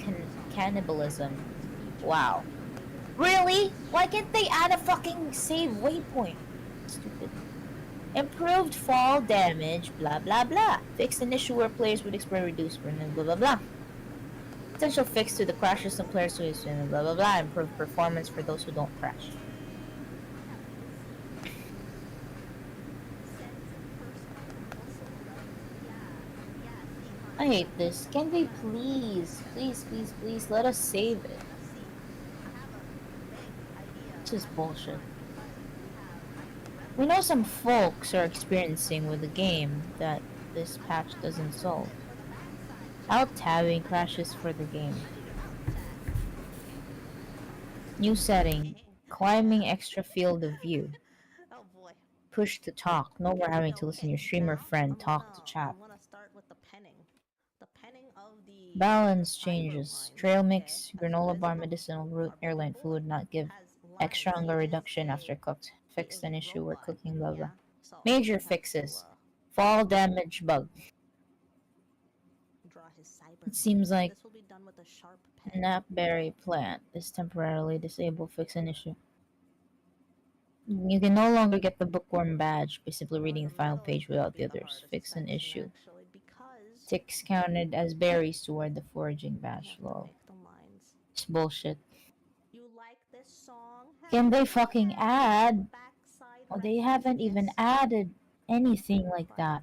Cannibalism. Wow. Really? Why can't they add a fucking save waypoint? Stupid. Improved fall damage, blah blah blah. Fixed an issue where players would experience reduced burn, blah blah blah. Potential fix to the crashes some players who use, blah blah blah. Improved performance for those who don't crash. I hate this. Can they please let us save it? It's just bullshit. We know some folks are experiencing with the game that this patch doesn't solve. Alt-tabbing crashes for the game. New setting. Climbing extra field of view. Oh boy. Push to talk. No more having to listen to your streamer friend talk to chat. I'm gonna start with the penning. The penning of the Balance cyber changes. line. Trail mix, Okay. granola bar, medicinal root, airline food not give extra hunger reduction after cooked. Fixed an issue where cooking blah blah. Major fixes. Fall damage bug. It seems like Napberry plant is temporarily disabled. Fix an issue. You can no longer get the bookworm badge by simply reading the final page without the others. Fix an issue. Ticks counted as berries toward the foraging badge. Lol. It's bullshit. Can they fucking add? Oh, they haven't even added anything like that.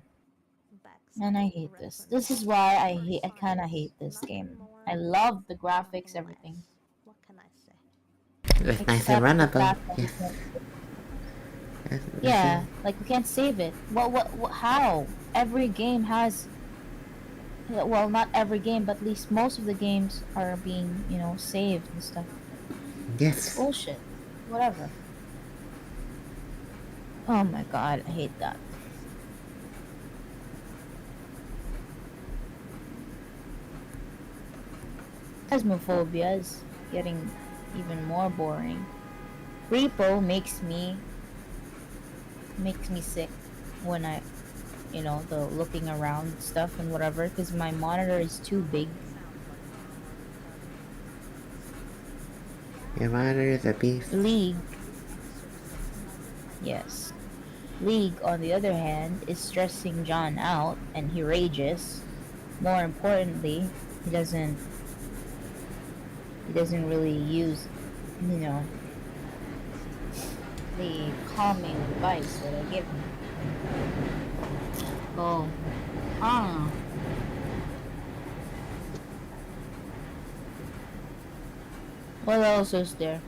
And I hate this. This is why I kind of hate this game. I love the graphics, everything. What can I say? It's nice and runnable. Yes. Yeah, like we can't save it. What, how? Every game has, well, not every game, but at least most of the games are being, saved and stuff. Yes. Bullshit. Whatever. Oh my god, I hate that. Phasmophobia is getting even more boring. Repo makes me sick when I, the looking around stuff and whatever, because my monitor is too big. Your monitor is a beast. League. Yes. League, on the other hand, is stressing John out, and he rages. More importantly, he doesn't really use, the calming advice that I give him. Oh. What else is there?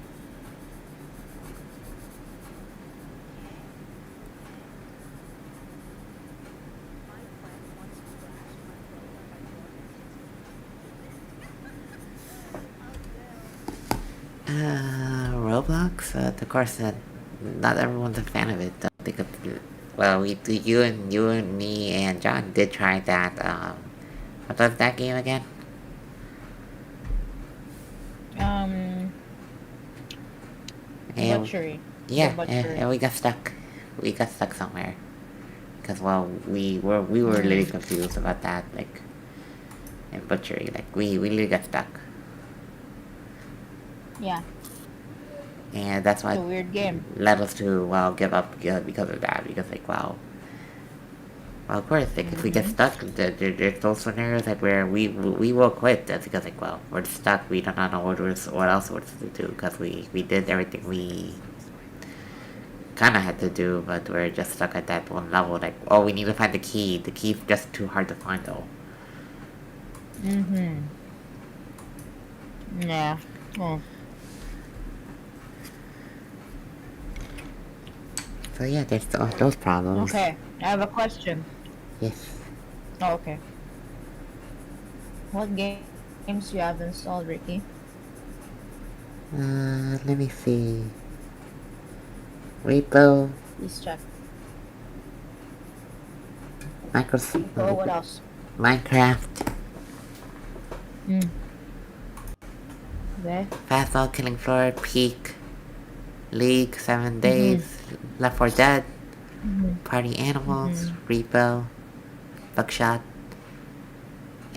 Roblox? Of course, not everyone's a fan of it. Well, you and me and John did try that. What was that game again? Butchery. Yeah, and we got stuck. We got stuck somewhere. Because, well, we were really confused about that, like, in Butchery. Like, we really got stuck. Yeah. And that's why it's a weird game. Led us to, well, give up because of that. Because, like, wow. Well, of course, like, if we get stuck, there's those scenarios that where we will quit. That's because, like, well, we're stuck. We don't know what else we're to do. Because we did everything we kind of had to do, but we're just stuck at that one level. Like, oh, we need to find the key. The key's just too hard to find, though. Yeah. Oh. So yeah, there's those problems. Okay, I have a question. Yes. Oh, okay. What games do you have installed, Ricky? Let me see. Repo. Please check. Microsoft. Oh, what else? Minecraft. Okay. Fastball, Killing Floor, Peak, League, 7 Days, Left 4 Dead, Party Animals, Repo, Buckshot,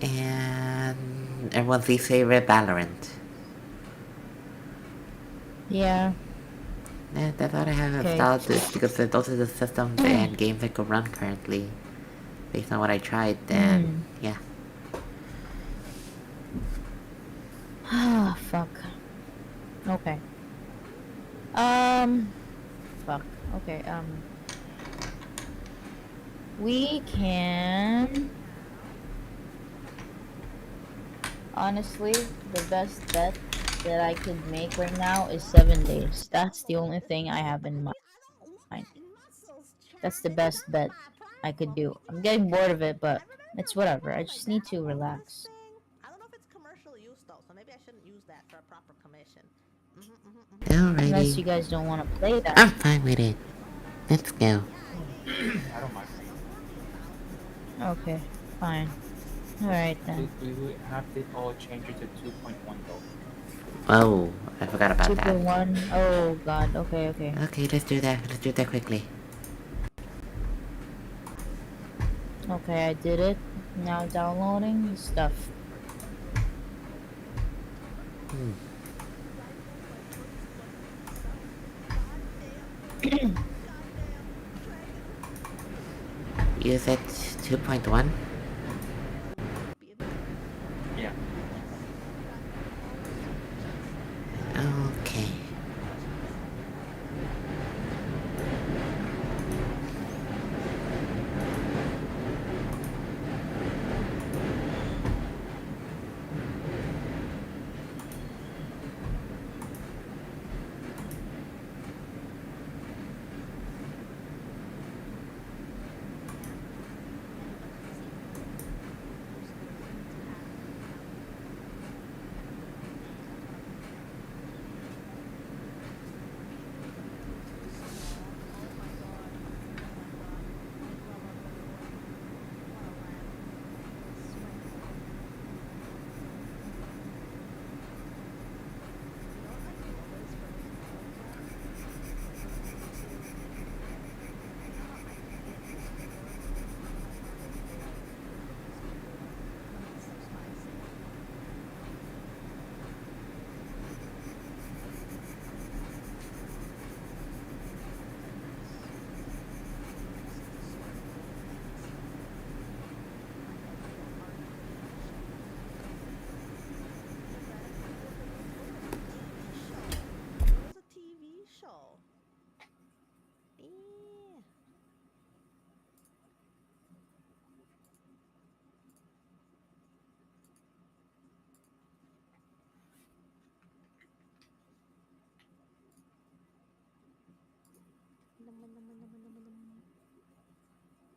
and everyone's least favorite, Valorant. Yeah. That's what I have Okay. installed because those are the systems and games I could run currently based on what I tried. And yeah. Ah, fuck. Okay. Fuck. Okay, we can... Honestly, the best bet that I could make right now is 7 days. That's the only thing I have in mind. That's the best bet I could do. I'm getting bored of it, but it's whatever. I just need to relax. I don't know if it's commercial use though, so maybe I shouldn't use that for a proper commission. Unless you Alrighty. guys don't want to play that. I'm fine with it. Let's go. I don't mind. Okay, fine. Alright then. We would have to all change it to 2.1 though. Oh, I forgot about that. 2.1. Oh god. Okay, okay. Okay, let's do that. Let's do that quickly. Okay, I did it. Now downloading stuff. You said 2.1? Yeah. Okay.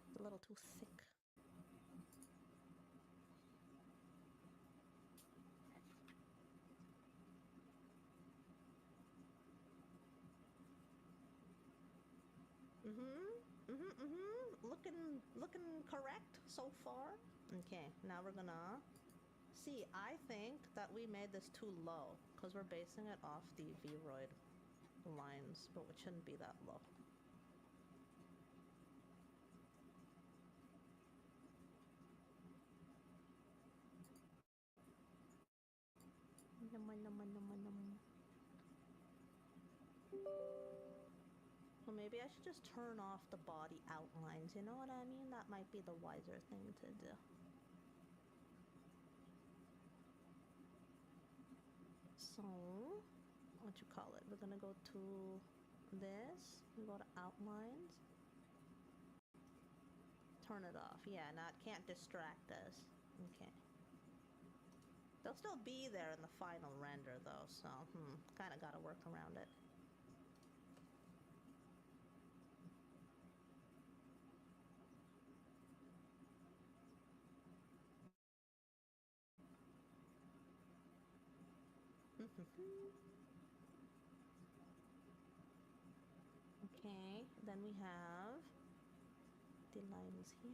It's a little too thick. Looking correct so far. Okay, now we're gonna see. I think that we made this too low because we're basing it off the Vroid lines, but it shouldn't be that low. Well, maybe I should just turn off the body outlines, you know what I mean? That might be the wiser thing to do. So, what you call it? We're gonna go to this, we go to outlines, turn it off. Yeah, now it can't distract us. Okay. They'll still be there in the final render though, so, kinda gotta work around it. Okay, then we have the lines here.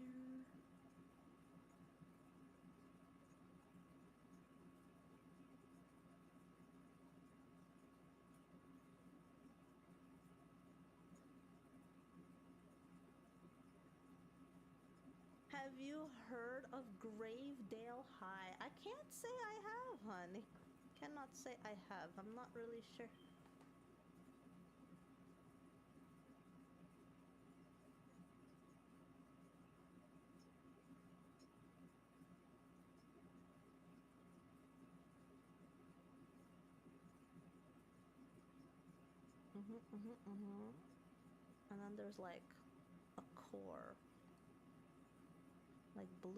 Have you heard of Gravedale High? I can't say I have, honey. Cannot say I have. I'm not really sure. And then there's like a core, like blue.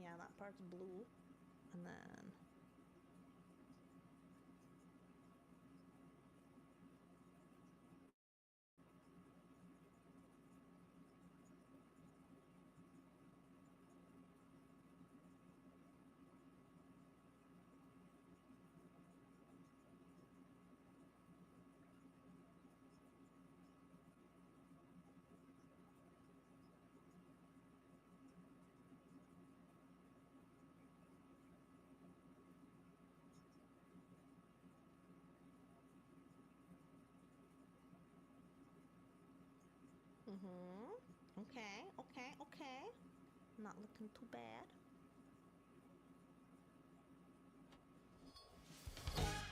Yeah, that part's blue. And then okay. Not looking too bad.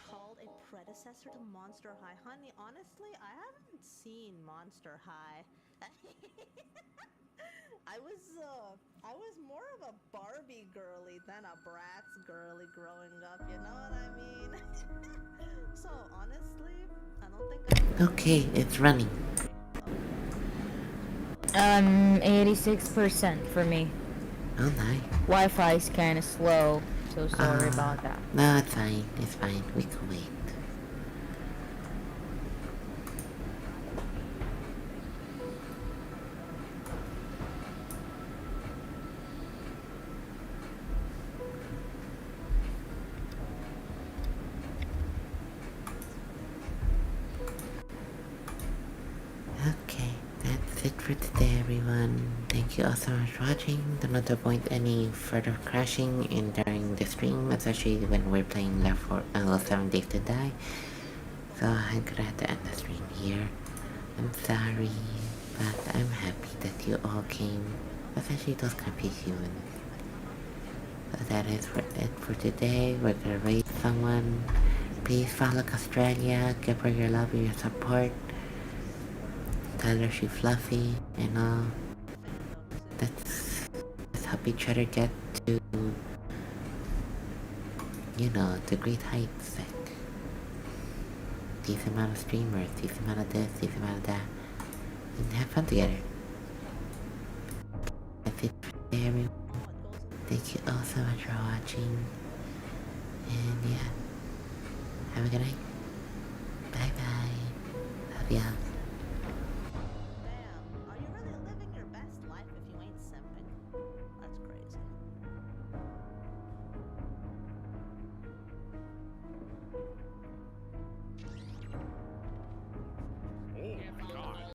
Called a predecessor to Monster High. Honey, honestly, I haven't seen Monster High. I was more of a Barbie girly than a Bratz girly growing up, you know what I mean? So honestly, I don't think I Okay, it's running. 86% for me. Oh, nice. Wi-Fi is kind of slow, so sorry about that. No, it's fine. It's fine. We can wait. Okay, that's it for today, everyone. Thank you all so much for watching. Do not avoid any further crashing in during the stream, especially when we're playing Left 4 7 Days to Die. So I'm gonna have to end the stream here. I'm sorry, but I'm happy that you all came, especially those happy humans. So that is it for today. We're gonna raid someone. Please follow Australia. Give her your love and your support. Tell her she's fluffy and all. Let's help each other get to, you know, the great heights. Like, decent amount of streamers, decent amount of this, decent amount of that. And have fun together. That's it for today, everyone. Thank you all so much for watching. And yeah, have a good night. Bye bye. Love ya.